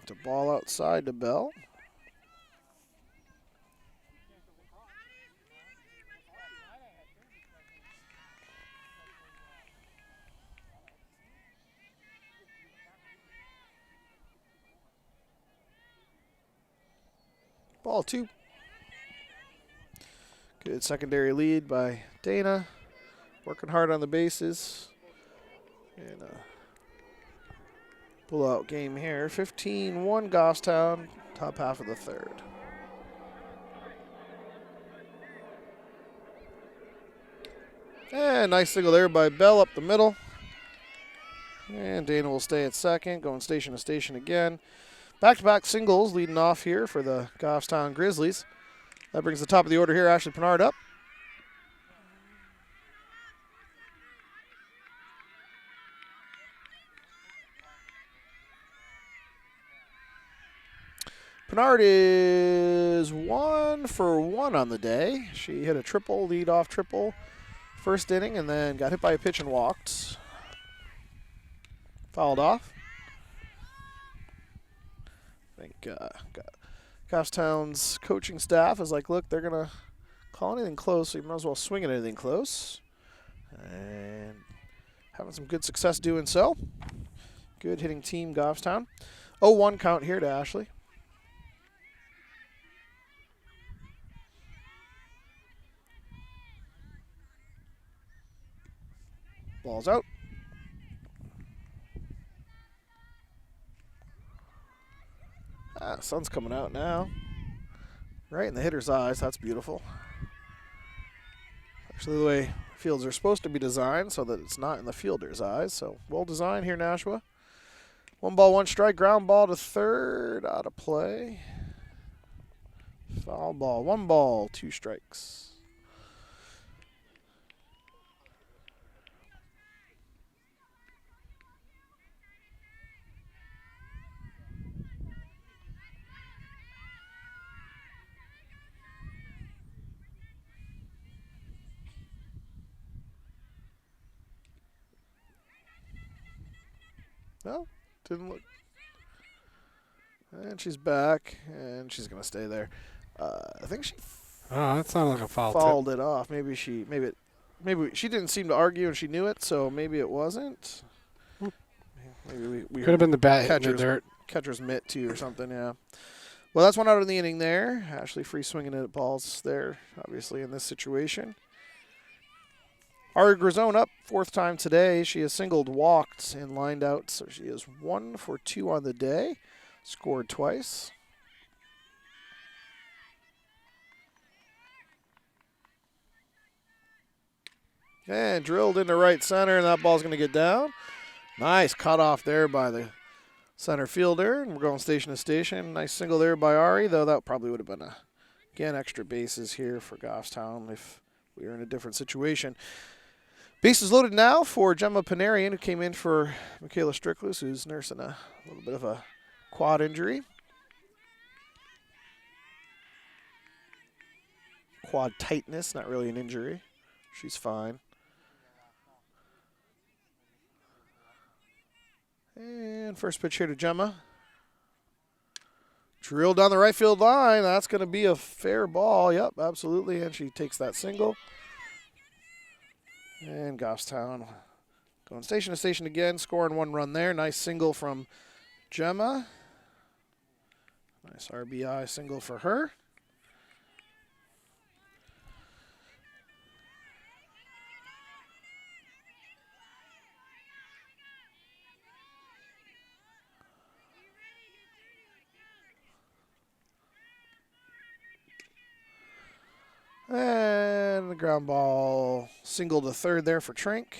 To ball outside to Bell. Ball 2. Good secondary lead by Dana. Working hard on the bases. And pull-out game here. 15-1 Goffstown, top half of the third. And nice single there by Bell up the middle. And Dana will stay at second, going station to station again. Back-to-back singles leading off here for the Goffstown Grizzlies. That brings the top of the order here, Ashley Pinard up. Pinard is 1 for 1 on the day. She hit a triple, lead-off triple, first inning, and then got hit by a pitch and walked. Fouled off. I think Goffstown's coaching staff is like, look, they're going to call anything close, so you might as well swing at anything close. And having some good success doing so. Good hitting team, Goffstown. 0-1 count here to Ashley. Ball's out. Sun's coming out now. Right in the hitter's eyes. That's beautiful. Actually, the way fields are supposed to be designed so that it's not in the fielder's eyes. So, well designed here, Nashua. 1 ball, 1 strike. Ground ball to third. Out of play. Foul ball. 1 ball, 2 strikes. No, didn't look. And she's back, and she's going to stay there. I think she Oh, that sounded like a foul tip. fouled it off. Maybe she didn't seem to argue and she knew it, so maybe it wasn't. Maybe we Could have been the bat hitting the catcher's, dirt. catcher's mitt too or something. Yeah. Well, that's one out of the inning there. Ashley free swinging at balls there, obviously in this situation. Ari Grisone up 4th time today. She has singled, walked, and lined out, so she is 1 for 2 on the day. Scored twice. And drilled into right center, and that ball's going to get down. Nice cutoff there by the center fielder. And we're going station to station. Nice single there by Ari, though that probably would have been, again, extra bases here for Goffstown if we were in a different situation. Bases loaded now for Gemma Panarian, who came in for Michaela Stricklus, who's nursing a little bit of a quad injury. Quad tightness, not really an injury. She's fine. And first pitch here to Gemma. Drilled down the right field line. That's going to be a fair ball. Yep, absolutely. And she takes that single. And Goffstown going station to station again, scoring 1 run there. Nice single from Gemma. Nice RBI single for her. And the ground ball single to third there for Trink.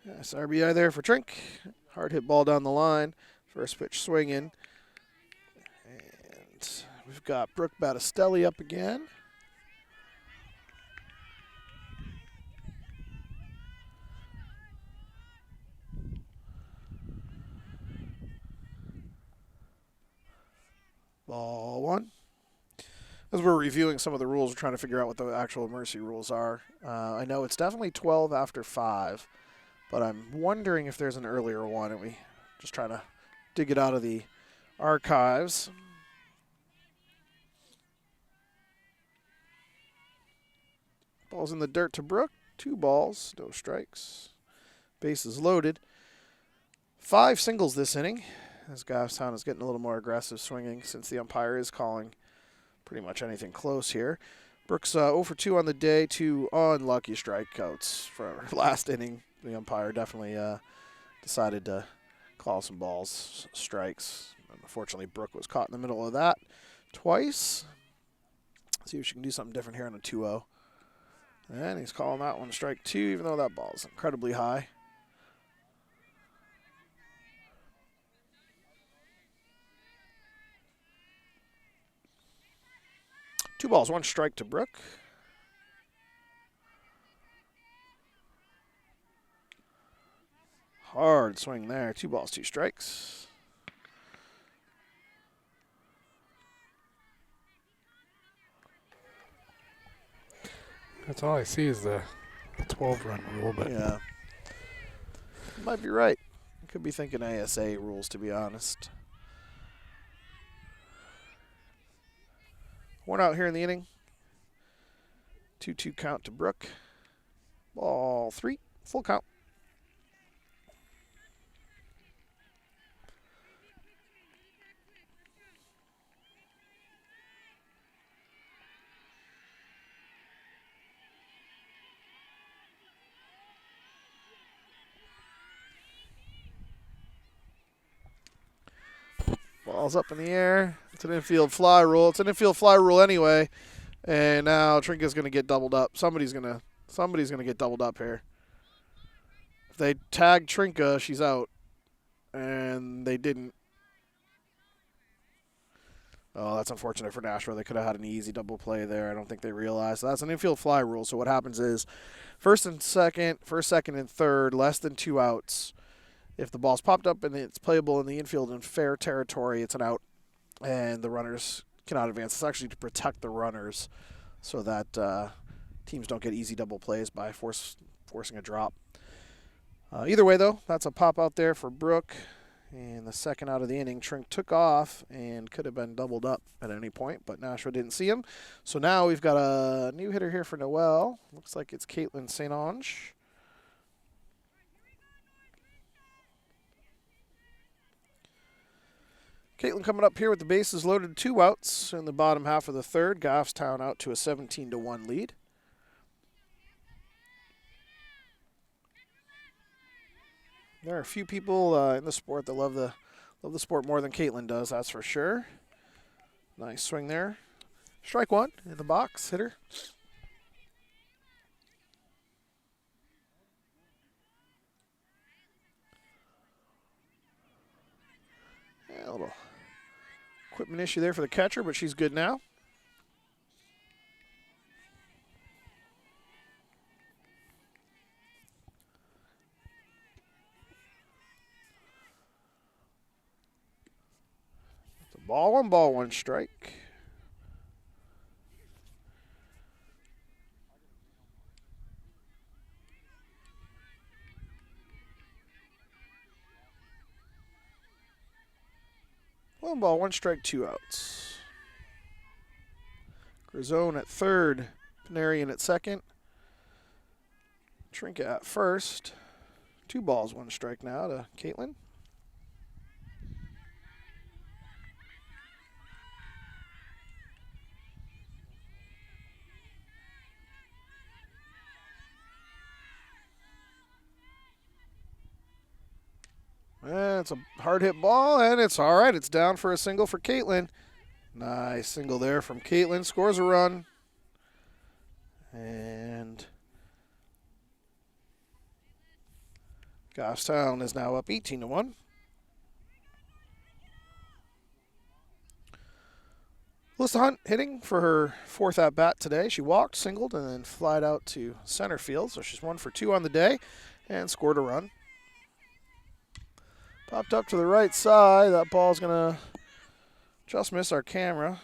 Yes, RBI there for Trink. Hard hit ball down the line. First pitch swinging. And we've got Brooke Battistelli up again. Ball 1. As we're reviewing some of the rules, we're trying to figure out what the actual mercy rules are. I know it's definitely 12 after 5, but I'm wondering if there's an earlier one, and we just trying to dig it out of the archives. Ball's in the dirt to Brooke. 2 balls, no strikes. Bases loaded. 5 singles this inning, as Goffstown is getting a little more aggressive swinging since the umpire is calling pretty much anything close here. Brooks 0 for 2 on the day, 2 unlucky strikeouts for her last inning. The umpire definitely decided to call some balls, strikes. Unfortunately, Brooke was caught in the middle of that twice. See if she can do something different here on a 2-0. And he's calling that one strike 2, even though that ball is incredibly high. Two balls, 1 strike to Brooke. Hard swing there. 2 balls, 2 strikes. That's all I see is the 12-run rule, but Yeah. You might be right. I could be thinking ASA rules, to be honest. 1 out here in the inning. 2-2 count to Brooke. Ball 3, full count. Ball's up in the air. It's an infield fly rule. It's an infield fly rule anyway. And now Trinka's going to get doubled up. Somebody's going to get doubled up here. If they tag Trinka, she's out. And they didn't. Oh, that's unfortunate for Nashua. They could have had an easy double play there. I don't think they realized. So that's an infield fly rule. So what happens is first, second, and third, less than 2 outs. If the ball's popped up and it's playable in the infield in fair territory, it's an out, and the runners cannot advance. It's actually to protect the runners so that teams don't get easy double plays by forcing a drop. Either way, though, that's a pop out there for Brooke. And the second out of the inning, Trink took off and could have been doubled up at any point, but Nashua didn't see him. So now we've got a new hitter here for Noel. Looks like it's Caitlin St. Ange. Caitlin coming up here with the bases loaded, 2 outs in the bottom half of the third. Goffstown out to a 17-1 lead. There are a few people in the sport that love the sport more than Caitlin does, that's for sure. Nice swing there. Strike one in the box, hitter. Yeah, a little equipment issue there for the catcher, but she's good now. Ball, 1 strike. One ball, 1 strike, 2 outs. Grisone at third, Panarian at second. Trinket at first. 2 balls, 1 strike now to Caitlin. It's a hard hit ball, and it's all right. It's down for a single for Caitlin. Nice single there from Caitlin. Scores a run. And Goffstown is now up 18-1. Eliza Hunt hitting for her 4th at-bat today. She walked, singled, and then flied out to center field. So she's 1 for 2 on the day and scored a run. Popped up to the right side. That ball's going to just miss our camera.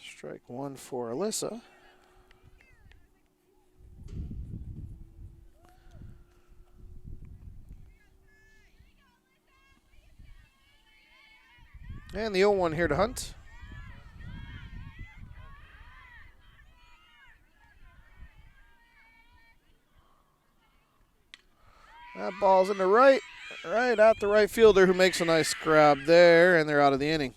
Strike 1 for Alyssa. And the 0-1 here to Hunt. That ball's in the right at the right fielder, who makes a nice grab there, and they're out of the inning.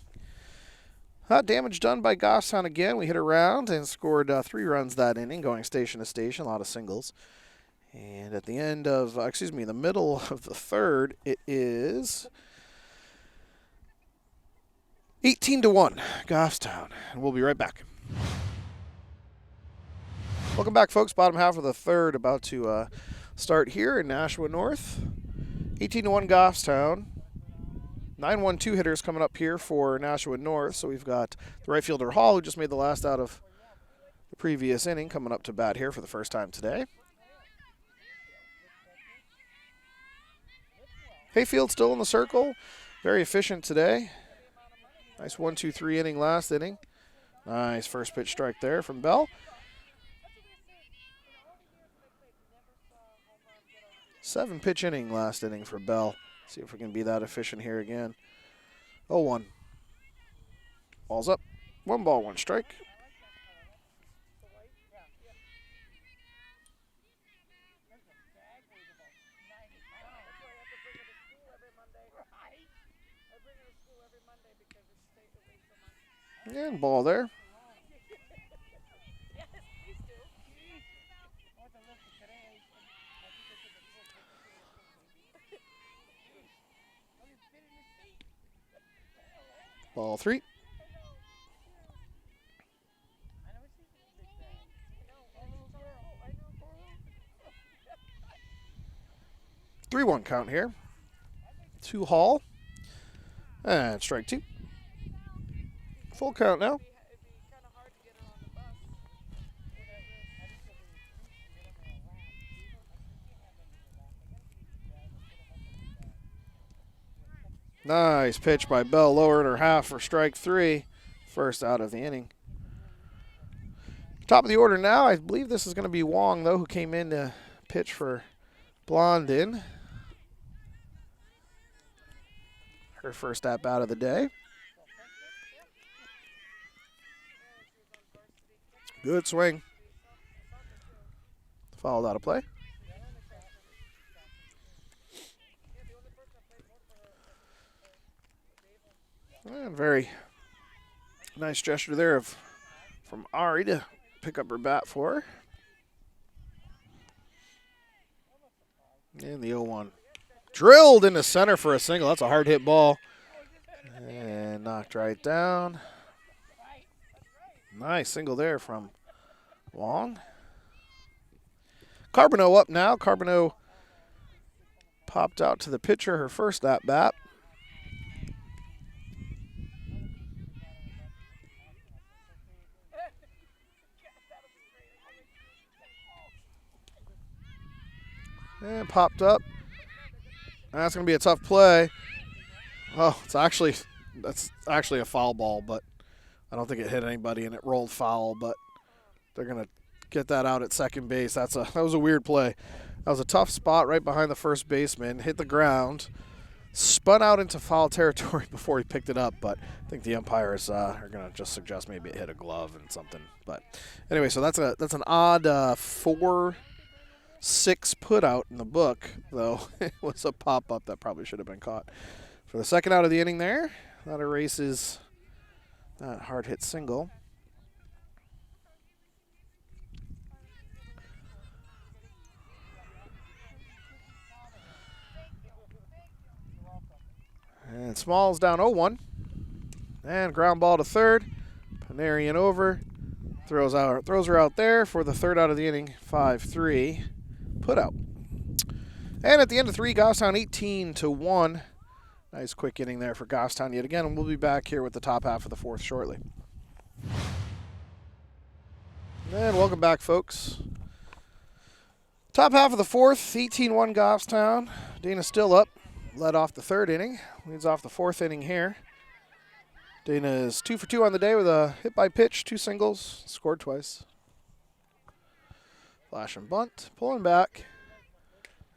Damage done by Goffstown again. We hit around and scored 3 runs that inning, going station to station, a lot of singles. And at the end of, the middle of the third, it is 18-1, Goffstown. And we'll be right back. Welcome back, folks. Bottom half of the third about to start here in Nashua North. 18-1 Goffstown. 9-1-2 hitters coming up here for Nashua North. So we've got the right fielder Hall, who just made the last out of the previous inning, coming up to bat here for the first time today. Hayfield still in the circle. Very efficient today. Nice 1-2-3 inning last inning. Nice first pitch strike there from Bell. 7-pitch inning last inning for Bell. See if we can be that efficient here again. 0-1. Ball's up. 1 ball, 1 strike. And ball there. Ball 3. Three 1 count here. 2 Hall. And strike 2. Full count now. Nice pitch by Bell, lower in her half for strike 3. First out of the inning. Top of the order now. I believe this is going to be Wong, though, who came in to pitch for Blondin. Her first at-bat of the day. Good swing. Fouled out of play. And very nice gesture there from Ari to pick up her bat for her. And the 0-1. Drilled into center for a single. That's a hard hit ball. And knocked right down. Nice single there from Wong. Carbonneau up now. Carbonneau popped out to the pitcher her first at bat. And popped up. That's going to be a tough play. Oh, that's actually a foul ball, but I don't think it hit anybody and it rolled foul, but they're going to get that out at second base. That was a weird play. That was a tough spot right behind the first baseman. Hit the ground. Spun out into foul territory before he picked it up, but I think the umpires are going to just suggest maybe it hit a glove and something. But anyway, so that's an odd 4-6 put out in the book, though it was a pop-up that probably should have been caught. For the second out of the inning there, that erases that hard hit single. And Smalls down 0-1. And ground ball to third. Panarian over. Throws her out there for the third out of the inning. 5-3. Put out. And at the end of 3, Goffstown 18-1. Nice quick inning there for Goffstown yet again. And we'll be back here with the top half of the fourth shortly. And welcome back, folks. Top half of the fourth, 18-1 Goffstown. Dana still up. Led off the third inning. Leads off the fourth inning here. Dana is 2 for 2 on the day with a hit by pitch, 2 singles, scored twice. Flash and bunt, pulling back.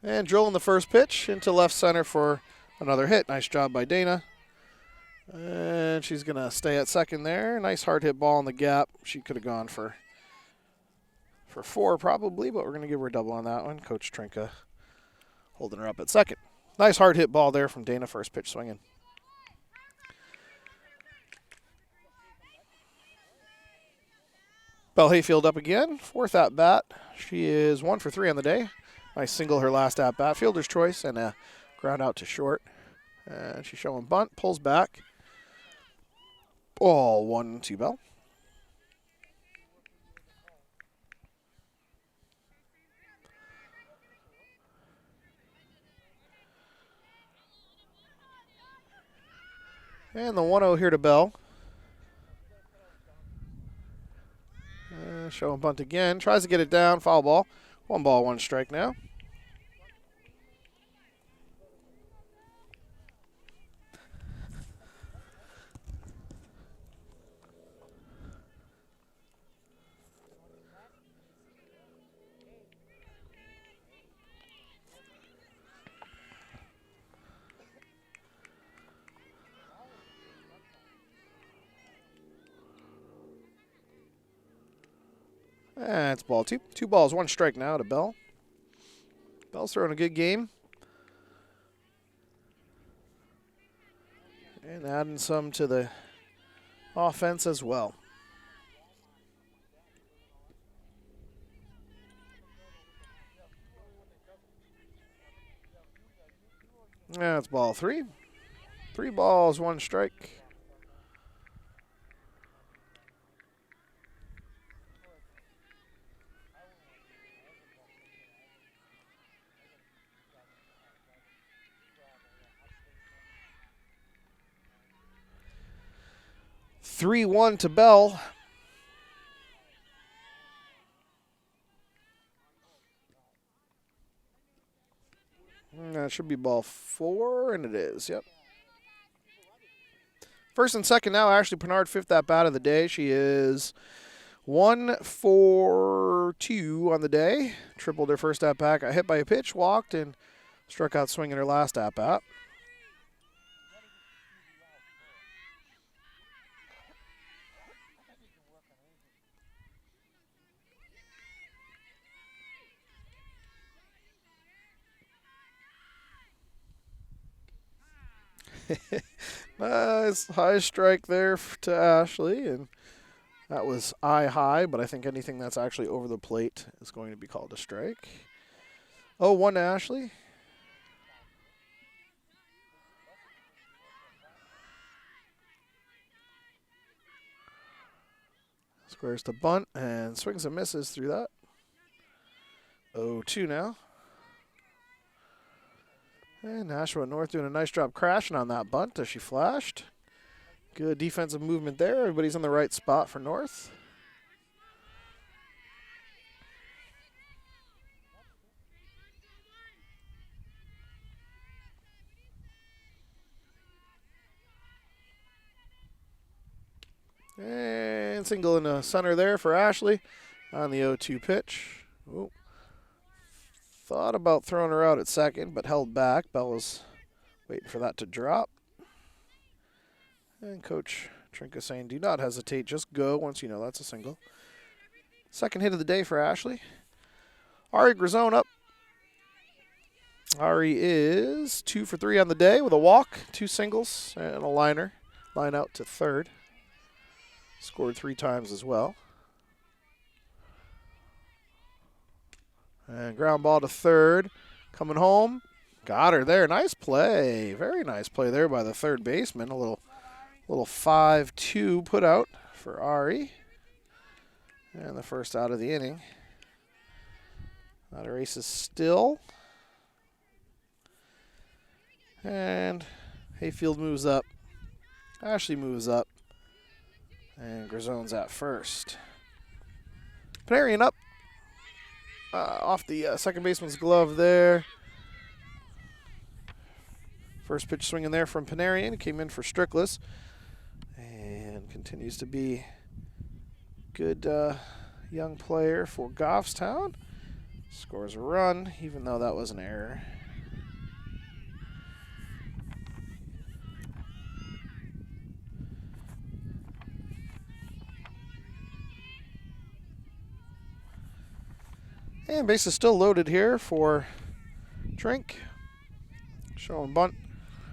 And drilling the first pitch into left center for another hit. Nice job by Dana. And she's going to stay at second there. Nice hard hit ball in the gap. She could have gone for 4 probably, but we're going to give her a double on that one. Coach Trinka holding her up at second. Nice hard hit ball there from Dana, first pitch swinging. Belle Hayfield up again, fourth at bat. She is 1 for 3 on the day. Nice single her last at bat, fielder's choice, and a ground out to short. And she's showing bunt, pulls back. Ball 1-2 Belle. And the 1-0 here to Bell. Showing bunt again. Tries to get it down. Foul ball. 1 ball, 1 strike now. That's ball 2. 2 balls, 1 strike now to Bell. Bell's throwing a good game. And adding some to the offense as well. That's ball 3. 3 balls, 1 strike. Three 1 to Bell. That should be ball 4, and it is. Yep. First and second now, Ashley Pernard, 5th at bat of the day. She is 1 for 2 on the day. Tripled her first at bat, got hit by a pitch, walked, and struck out swinging her last at bat. Nice high strike there to Ashley, and that was eye high, but I think anything that's actually over the plate is going to be called a strike. 0-1 to Ashley. Squares to bunt and swings and misses through that. 0-2 now. And Nashua North doing a nice job crashing on that bunt as she flashed. Good defensive movement there. Everybody's in the right spot for North. And single in the center there for Ashley on the 0-2 pitch. Ooh. Thought about throwing her out at second, but held back. Bell was waiting for that to drop. And Coach Trinka saying, do not hesitate, just go once you know that's a single. Second hit of the day for Ashley. Ari Grazone up. Ari is 2 for 3 on the day with a walk, 2 singles, and a liner. Line out to third. Scored 3 times as well. And ground ball to third. Coming home. Got her there. Nice play. Very nice play there by the third baseman. A little 5-2 put out for Ari. And the first out of the inning. That race is still. And Hayfield moves up. Ashley moves up. And Grazone's at first. Panarian up. Off the second baseman's glove there. First pitch swinging there from Panarian. Came in for Strickless. And continues to be good young player for Goffstown. Scores a run, even though that was an error. And base is still loaded here for Trink. Showing bunt.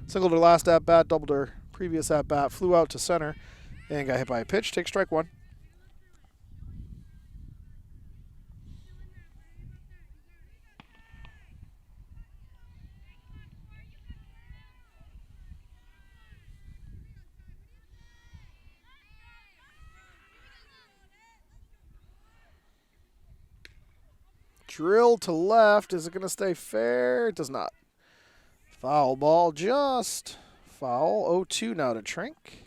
Singled her last at-bat, doubled her previous at-bat, flew out to center, and got hit by a pitch. Take strike one. Drill to left. Is it going to stay fair? It does not. Foul ball, just foul. 0-2 now to Trink.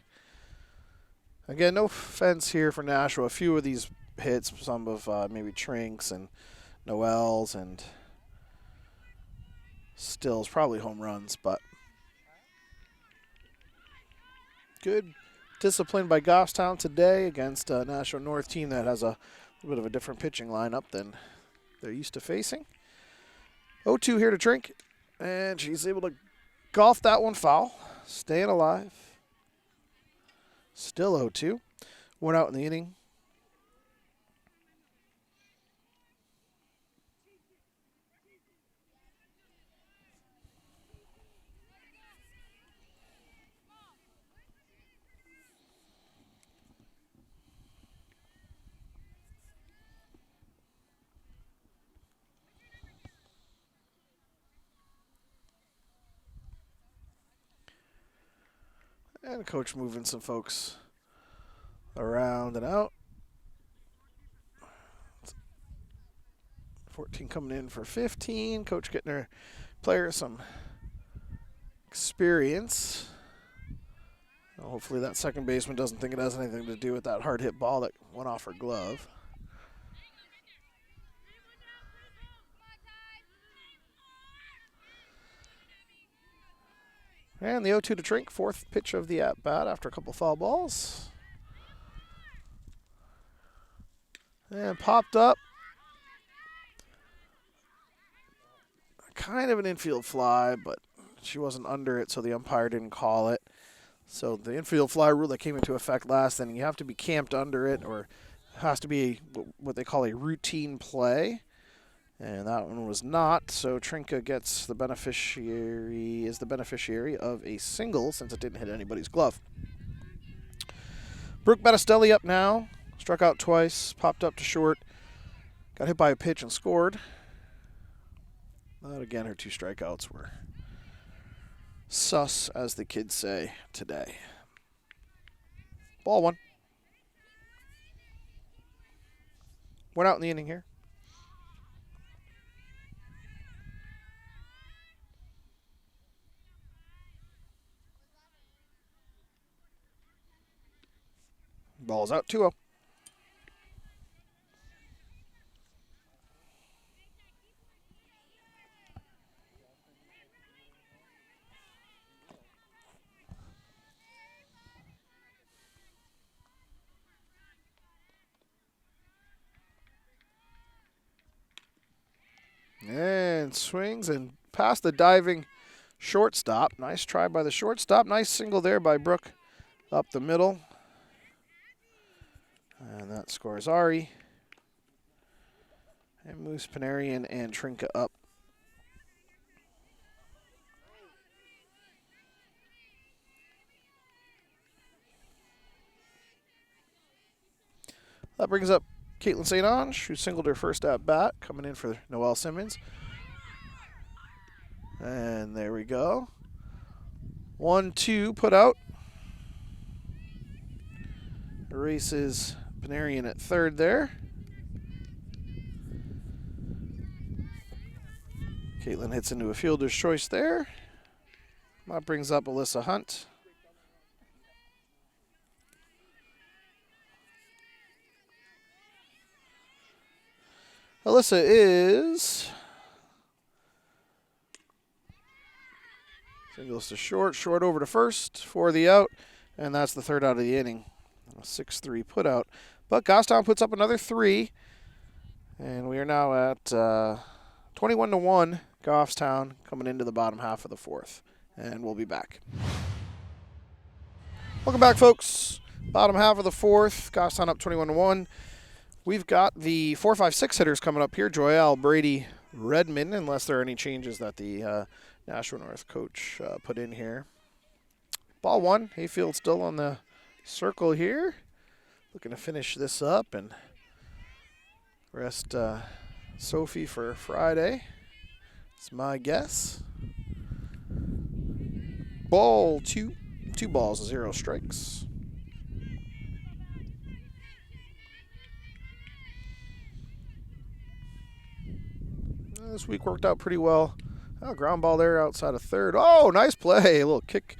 Again, no fence here for Nashua. A few of these hits, some of maybe Trinks and Noel's and Stills, probably home runs, but good discipline by Goffstown today against a Nashua North team that has a little bit of a different pitching lineup than they're used to facing. 0-2 here to Trink, and she's able to golf that one foul. Staying alive. Still 0-2. One out in the inning. And coach moving some folks around and out. 14 coming in for 15. Coach getting her player some experience. Well, hopefully that second baseman doesn't think it has anything to do with that hard hit ball that went off her glove. And the 0-2 to Trink, fourth pitch of the at-bat after a couple foul balls. And popped up. Kind of an infield fly, but she wasn't under it, so the umpire didn't call it. So the infield fly rule that came into effect last inning, you have to be camped under it, or it has to be what they call a routine play. And that one was not, so Trinka gets the beneficiary of a single since it didn't hit anybody's glove. Brooke Battistelli up now, struck out twice, popped up to short, got hit by a pitch and scored. But again, her 2 strikeouts were sus, as the kids say today. Ball 1. Went out in the inning here. Ball's out, 2-0. And swings and past the diving shortstop. Nice try by the shortstop. Nice single there by Brooke up the middle. And that scores Ari. And moves Panarian and Trinka up. That brings up Caitlin St. Ange, who singled her first at bat, coming in for Noelle Simmons. And there we go. 1-2 put out. Erases Panarian at third there. Caitlin hits into a fielder's choice there. That brings up Eliza Hunt. Alyssa is singles to short, short over to first for the out, and that's the third out of the inning. A 6-3 put out. But Goffstown puts up another 3, and we are now at 21-1. Goffstown coming into the bottom half of the 4th, and we'll be back. Welcome back, folks. Bottom half of the 4th, Goffstown up 21-1. We've got the 4, 5, 6 hitters coming up here. Joelle, Brady, Redmond, unless there are any changes that the Nashua North coach put in here. Ball 1, Hayfield still on the circle here. Looking to finish this up and rest Sophie for Friday. It's my guess. Ball 2, 2 balls, 0 strikes. This week worked out pretty well. Oh, ground ball there outside of third. Oh, nice play. A little kick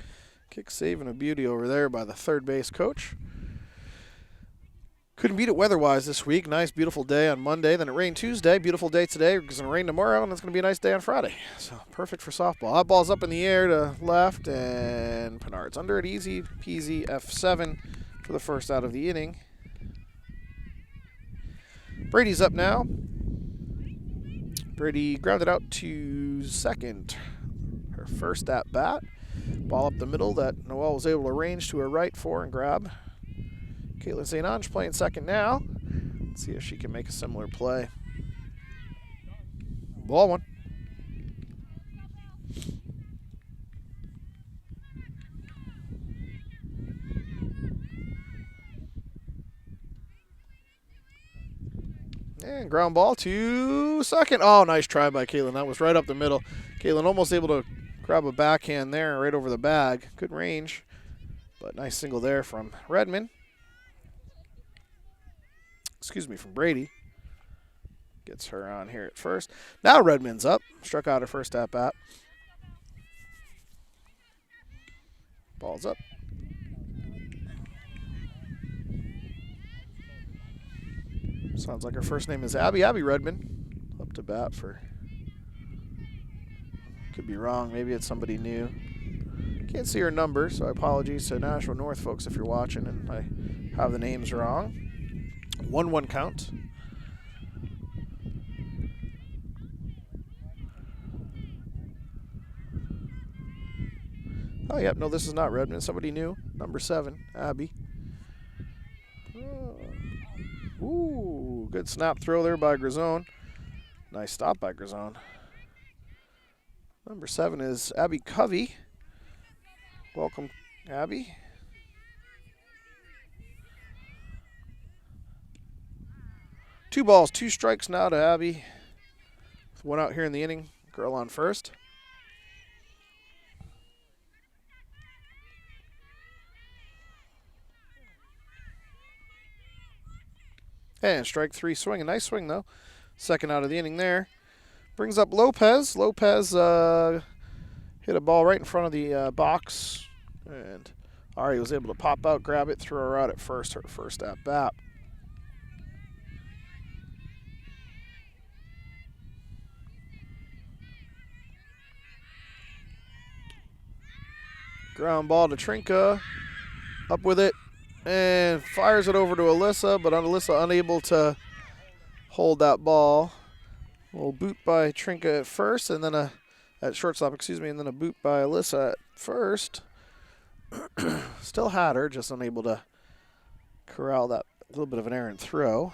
save and a beauty over there by the third base coach. Couldn't beat it weather-wise this week. Nice, beautiful day on Monday. Then it rained Tuesday. Beautiful day today. It's going to rain tomorrow, and it's going to be a nice day on Friday. So perfect for softball. That ball's up in the air to left, and Penard's under it. Easy peasy F7 for the first out of the inning. Brady's up now. Brady grounded out to second. Her first at bat. Ball up the middle that Noelle was able to range to her right for and grab. Caitlin St. Ange playing second now. Let's see if she can make a similar play. Ball 1. And ground ball to second. Oh, nice try by Caitlin. That was right up the middle. Caitlin almost able to grab a backhand there right over the bag. Good range, but nice single there from Redmond. Excuse me, from Brady. Gets her on here at first. Now Redmond's up. Struck out her first at bat. Ball's up. Sounds like her first name is Abby. Abby Redmond up to bat for, could be wrong, maybe it's somebody new. Can't see her number, so apologies to Nashua North folks if you're watching and I have the names wrong. 1-1 count. Oh, yep, no, this is not Redmond. Somebody new. Number 7, Abby. Oh. Ooh, good snap throw there by Grazone. Nice stop by Grazone. Number 7 is Abby Covey. Welcome, Abby. Two balls, 2 strikes now to Abby. One out here in the inning. Girl on first. And strike 3 swing. A nice swing, though. Second out of the inning there. Brings up Lopez. Lopez hit a ball right in front of the box. And Ari was able to pop out, grab it, throw her out at first, her first at bat. Ground ball to Trinka. Up with it. And fires it over to Alyssa, but Alyssa unable to hold that ball. A little boot by Trinka at first, and then at shortstop, and then a boot by Alyssa at first. Still had her, just unable to corral that little bit of an errant throw.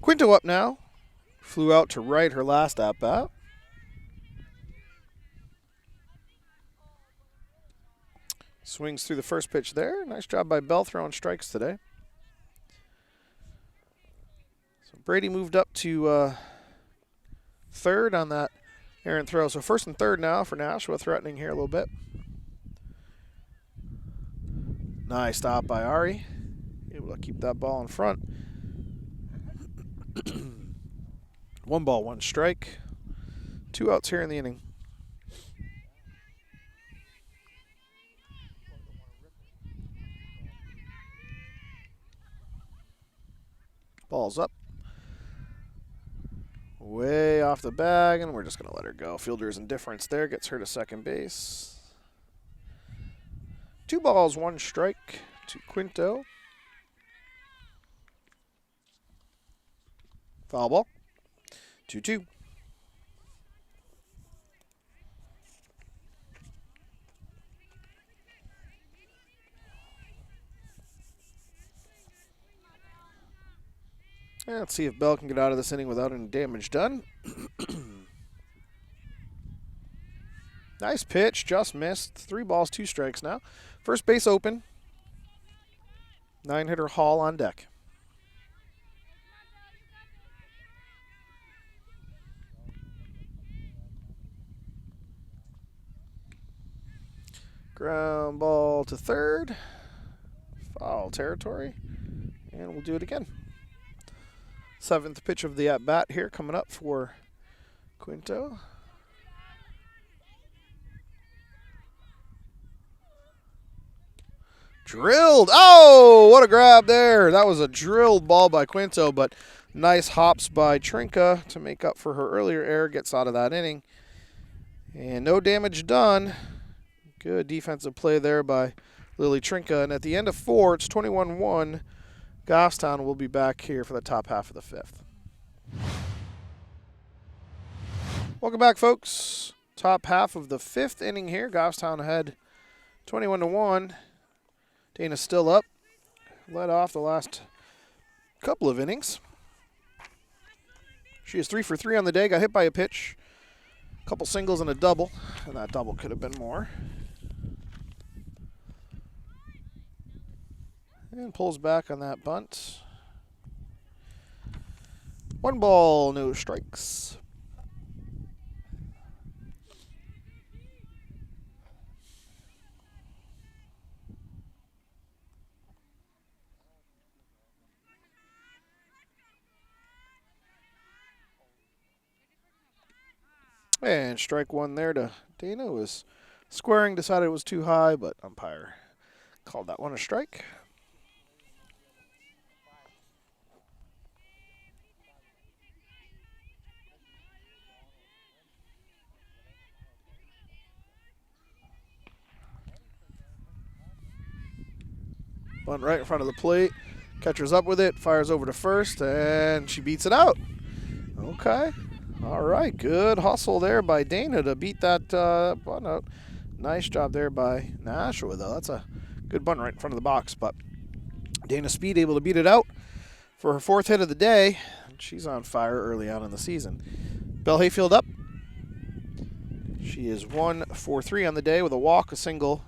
Quinto up now. Flew out to right her last at-bat. Swings through the first pitch there. Nice job by Bell throwing strikes today. So Brady moved up to third on that errant throw. So first and third now for Nashua, threatening here a little bit. Nice stop by Ari. Able to keep that ball in front. 1 ball, 1 strike. 2 outs here in the inning. Ball's up. Way off the bag, and we're just going to let her go. Fielder's indifference there. Gets her to second base. 2 balls, 1 strike to Quinto. Foul ball. 2-2. Let's see if Bell can get out of this inning without any damage done. Nice pitch, just missed. 3 balls, 2 strikes now. First base open. 9-hitter Hall on deck. Ground ball to third. Foul territory. And we'll do it again. 7th pitch of the at-bat here coming up for Quinto. Drilled. Oh, what a grab there. That was a drilled ball by Quinto, but nice hops by Trinka to make up for her earlier error. Gets out of that inning. And no damage done. Good defensive play there by Lily Trinka. And at the end of 4, it's 21-1. Goffstown will be back here for the top half of the 5th. Welcome back, folks. Top half of the 5th inning here. Goffstown ahead 21-1. Dana's still up. Led off the last couple of innings. She is 3 for 3 on the day. Got hit by a pitch. A couple singles and a double. And that double could have been more. And pulls back on that bunt. 1 ball, no strikes. And strike 1 there to Dana. Was squaring, decided it was too high, but umpire called that one a strike. Bunt right in front of the plate. Catcher's up with it, fires over to first, and she beats it out. Okay. All right. Good hustle there by Dana to beat that bunt out. Nice job there by Nashua, though. That's a good bunt right in front of the box. But Dana Speed able to beat it out for her 4th hit of the day. She's on fire early on in the season. Belle Hayfield up. She is 1 for 3 on the day with a walk, a single,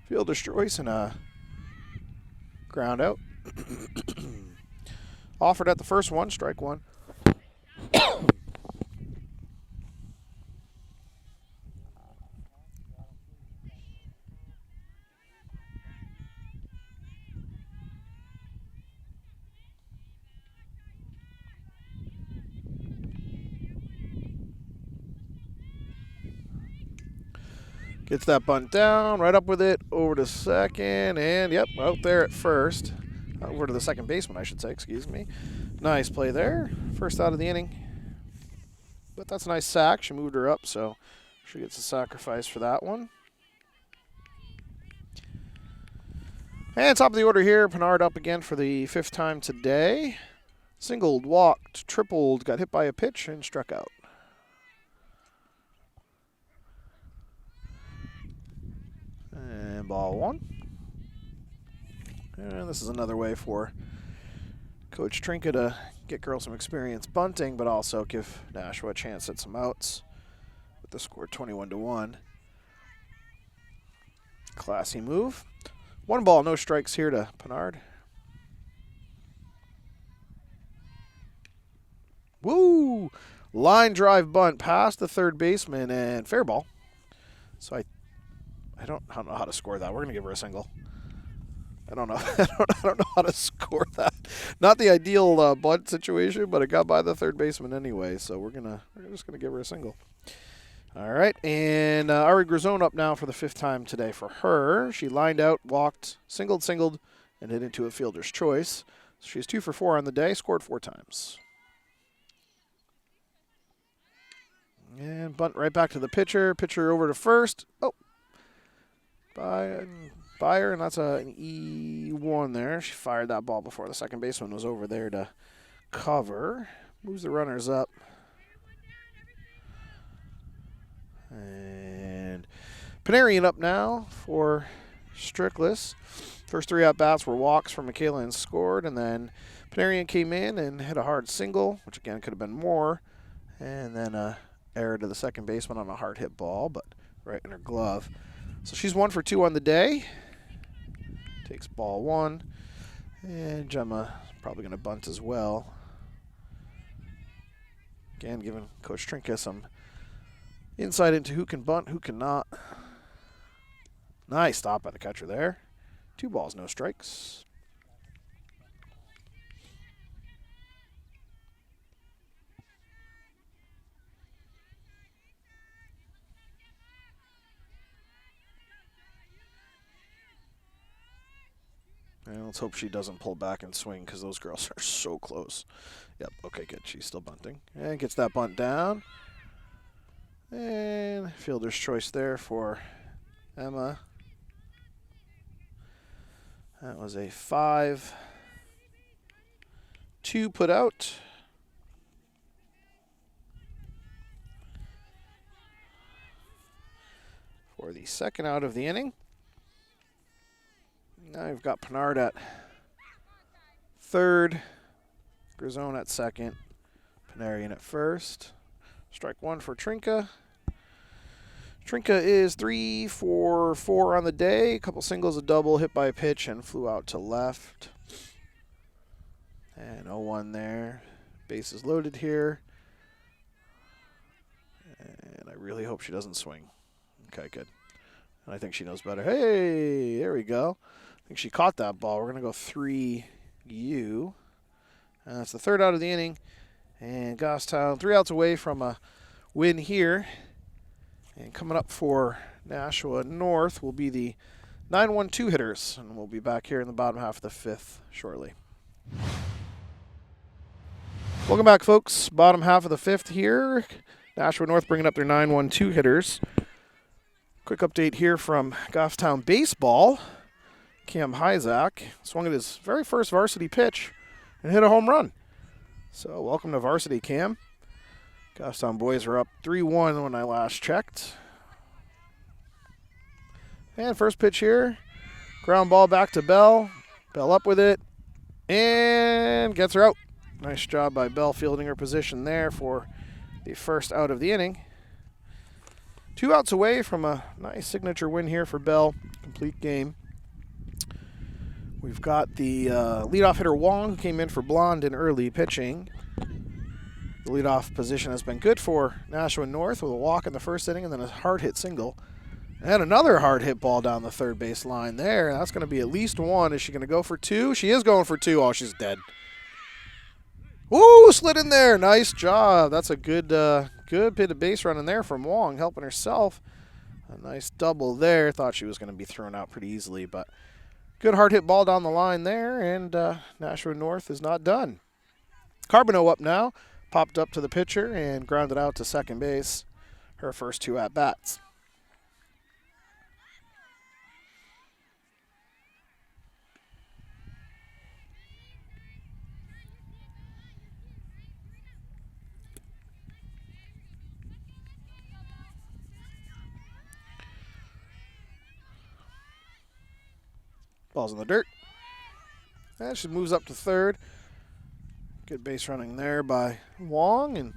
fielder's choice, and a ground out. Offered at the first one, strike one. Gets that bunt down, right up with it, over to second, and yep, out there at first. Over to the second baseman, I should say, excuse me. Nice play there. First out of the inning. But that's a nice sack. She moved her up, so she gets a sacrifice for that one. And top of the order here, Pinard up again for the 5th time today. Singled, walked, tripled, got hit by a pitch, and struck out. And ball 1. And this is another way for Coach Trinka to get girls some experience bunting, but also give Nashua a chance at some outs with the score 21-1. Classy move. 1 ball, no strikes here to Pinard. Woo! Line drive bunt past the third baseman and fair ball. So I don't know how to score that. We're going to give her a single. I don't know. I don't know how to score that. Not the ideal bunt situation, but it got by the third baseman anyway. So we're just gonna give her a single. All right, and Ari Grisone up now for the 5th time today for her. She lined out, walked, singled, and hit into a fielder's choice. So she's 2 for 4 on the day. Scored 4 times. And bunt right back to the pitcher. Pitcher over to first. Oh, Fire, and that's an E1 there. She fired that ball before the second baseman was over there to cover. Moves the runners up. And Panarian up now for Strickless. First 3 at-bats were walks from Michaela and scored, and then Panarian came in and hit a hard single, which again could have been more, and then a error to the second baseman on a hard hit ball, but right in her glove. So she's 1 for 2 on the day. Takes ball 1. And Gemma probably going to bunt as well. Again, giving Coach Trinka some insight into who can bunt, who cannot. Nice stop by the catcher there. 2 balls, no strikes. And let's hope she doesn't pull back and swing because those girls are so close. Yep, okay, good. She's still bunting. And gets that bunt down. And fielder's choice there for Emma. That was a 5-2 put out. For the 2nd out of the inning. Now we've got Pinard at 3rd, Grisone at 2nd, Panarian at 1st. Strike 1 for Trinka. Trinka is 3 for 4 on the day. A couple singles, a double, hit by a pitch, and flew out to left. And 0-1 there. Bases loaded here. And I really hope she doesn't swing. Okay, good. And I think she knows better. Hey, there we go. I think she caught that ball. We're going to go 3U. That's the 3rd out of the inning. And Goffstown 3 outs away from a win here. And coming up for Nashua North will be the 9-1-2 hitters. And we'll be back here in the bottom half of the 5th shortly. Welcome back, folks. Bottom half of the 5th here. Nashua North bringing up their 9-1-2 hitters. Quick update here from Goffstown Baseball. Cam Hyzak swung at his very first varsity pitch and hit a home run. So welcome to varsity, Cam. Goffstown boys are up 3-1 when I last checked. And first pitch here, ground ball back to Bell. Bell up with it and gets her out. Nice job by Bell fielding her position there for the first out of the inning. 2 outs away from a nice signature win here for Bell. Complete game. We've got the leadoff hitter Wong, who came in for Blondin early pitching. The leadoff position has been good for Nashua North with a walk in the first inning and then a hard hit single. And another hard hit ball down the third base line there. That's going to be at least 1. Is she going to go for 2? She is going for 2. Oh, she's dead. Woo, slid in there. Nice job. That's a good bit of base running there from Wong, helping herself. A nice double there. Thought she was going to be thrown out pretty easily, but good hard hit ball down the line there, and Nashua North is not done. Carbonneau up now. Popped up to the pitcher and grounded out to second base. Her first 2 at-bats. Ball's in the dirt. And she moves up to third. Good base running there by Wong, and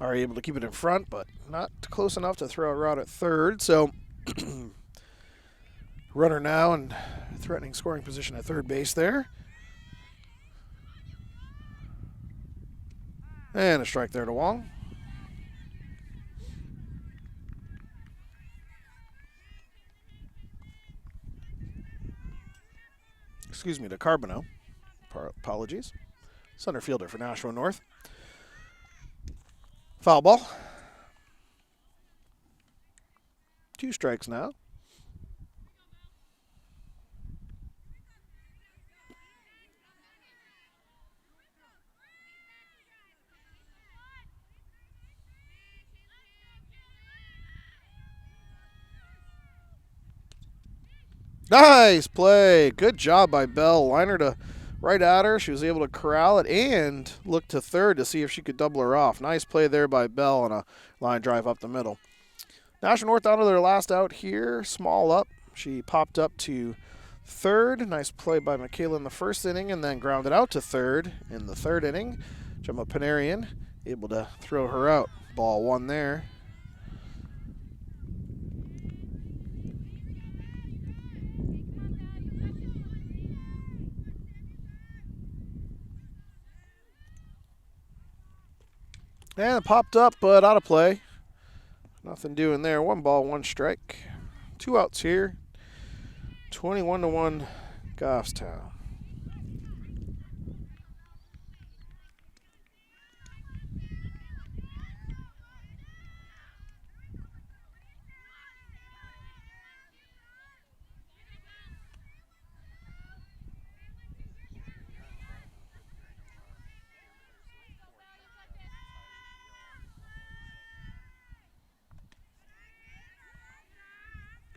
are able to keep it in front, but not close enough to throw her out at third. So runner now in threatening scoring position at third base there. And a strike there to Wong. Excuse me, to Carbonneau. Apologies. Center fielder for Nashua North. Foul ball. 2 strikes now. Nice play. Good job by Bell. Liner to right at her. She was able to corral it and look to third to see if she could double her off. Nice play there by Bell on a line drive up the middle. Nashua North out of their last out here. Small up. She popped up to third. Nice play by Michaela in the first inning and then grounded out to third in the third inning. Gemma Panarian able to throw her out. Ball 1 there. And it popped up, but out of play. Nothing doing there. 1 ball, 1 strike. 2 outs here. 21-1 Goffstown.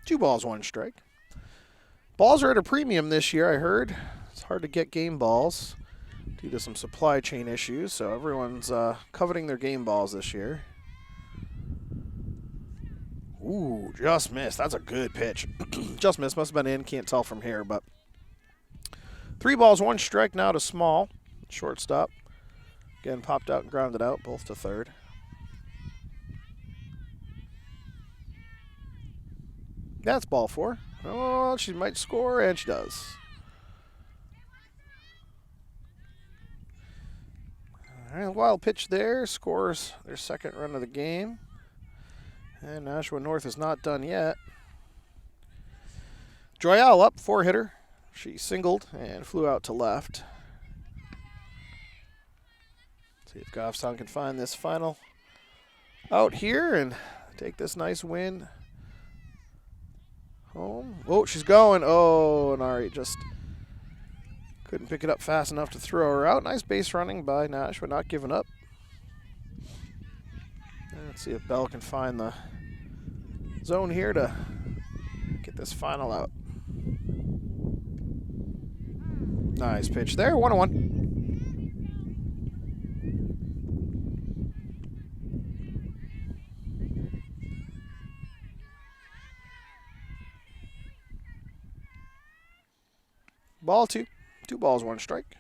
Two balls, 1 strike. Balls are at a premium this year, I heard. It's hard to get game balls due to some supply chain issues, so everyone's coveting their game balls this year. Ooh, just missed. That's a good pitch. Just missed. Must have been in. Can't tell from here, but 3 balls, 1 strike now to Small. Shortstop. Again, popped out and grounded out, both to third. That's ball 4. Oh, she might score, and she does. All right, wild pitch there. Scores their second run of the game. And Nashua North is not done yet. Joyal up, 4-hitter. She singled and flew out to left. See if Goffstown can find this final out here and take this nice win home. Oh, she's going. Oh, and Ari just couldn't pick it up fast enough to throw her out. Nice base running by Nashua, not giving up. And let's see if Bell can find the zone here to get this final out. Nice pitch there. 1-1. Ball 2. 2 balls, 1 strike.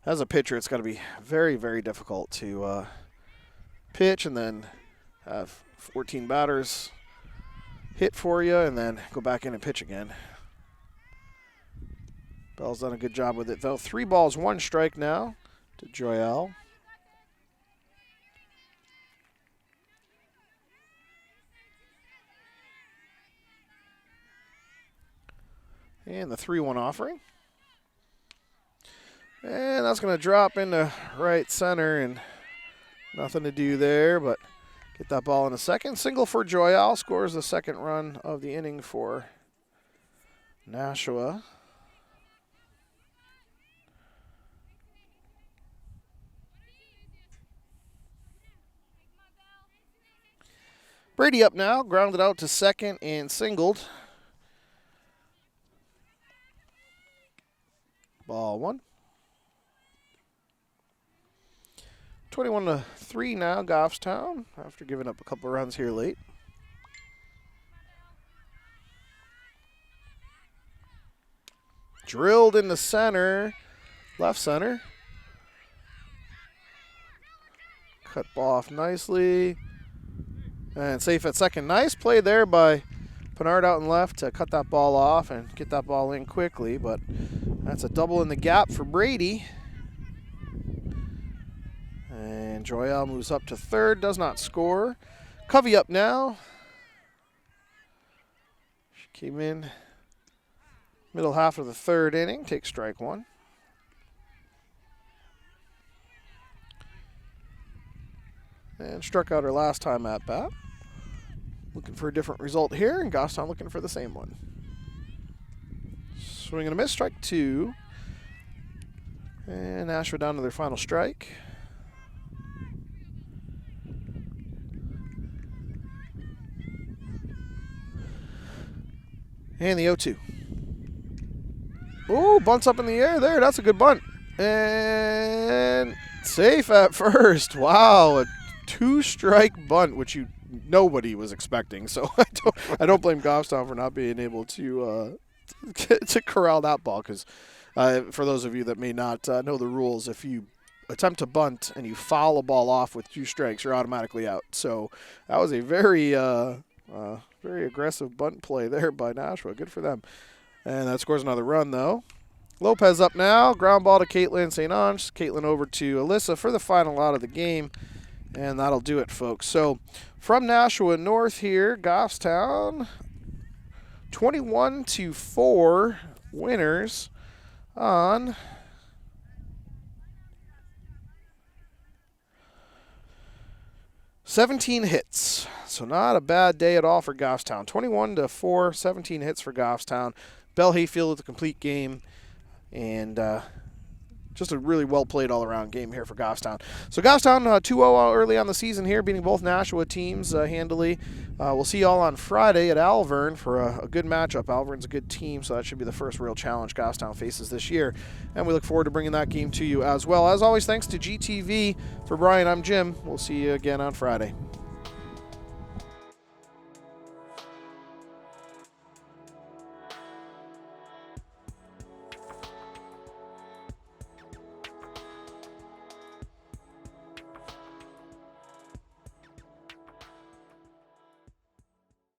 As a pitcher, it's got to be very, very difficult to pitch and then have 14 batters hit for you and then go back in and pitch again. Bell's done a good job with it, though. 3 balls, 1 strike now to Joyelle. And the 3-1 offering. And that's going to drop into right center, and nothing to do there, but get that ball in a second. Single for Joyelle, scores the second run of the inning for Nashua. Brady up now, grounded out to second and singled. Ball 1. 21-3 now, Goffstown, after giving up a couple of runs here late. Drilled in the center, left center. Cut ball off nicely. And safe at second. Nice play there by Pinard out and left to cut that ball off and get that ball in quickly, but that's a double in the gap for Brady. And Joyelle moves up to third, does not score. Covey up now. She came in middle half of the third inning, takes strike 1. And struck out her last time at bat. Looking for a different result here, and Goffstown looking for the same one. Swing and a miss, strike 2. And Nashua down to their final strike. And the 0-2. Ooh, bunts up in the air there. That's a good bunt. And safe at first. Wow, a 2-strike bunt, which nobody was expecting. So I don't blame Goffstown for not being able to corral that ball, because for those of you that may not know the rules, if you attempt to bunt and you foul a ball off with 2 strikes, you're automatically out. So that was a very aggressive bunt play there by Nashua. Good for them. And that scores another run, though. Lopez up now. Ground ball to Caitlin St. Ange. Caitlin over to Alyssa for the final out of the game. And that'll do it, folks. So from Nashua North here, Goffstown, 21-4 winners on $17 hits. So not a bad day at all for Goffstown. 21-4, 17 hits for Goffstown. Bell Hayfield with a complete game, and just a really well-played all-around game here for Goffstown. So Goffstown 2-0 early on the season here, beating both Nashua teams handily. We'll see y'all on Friday at Alvern for a good matchup. Alvern's a good team, so that should be the first real challenge Goffstown faces this year. And we look forward to bringing that game to you as well. As always, thanks to GTV. For Brian, I'm Jim. We'll see you again on Friday.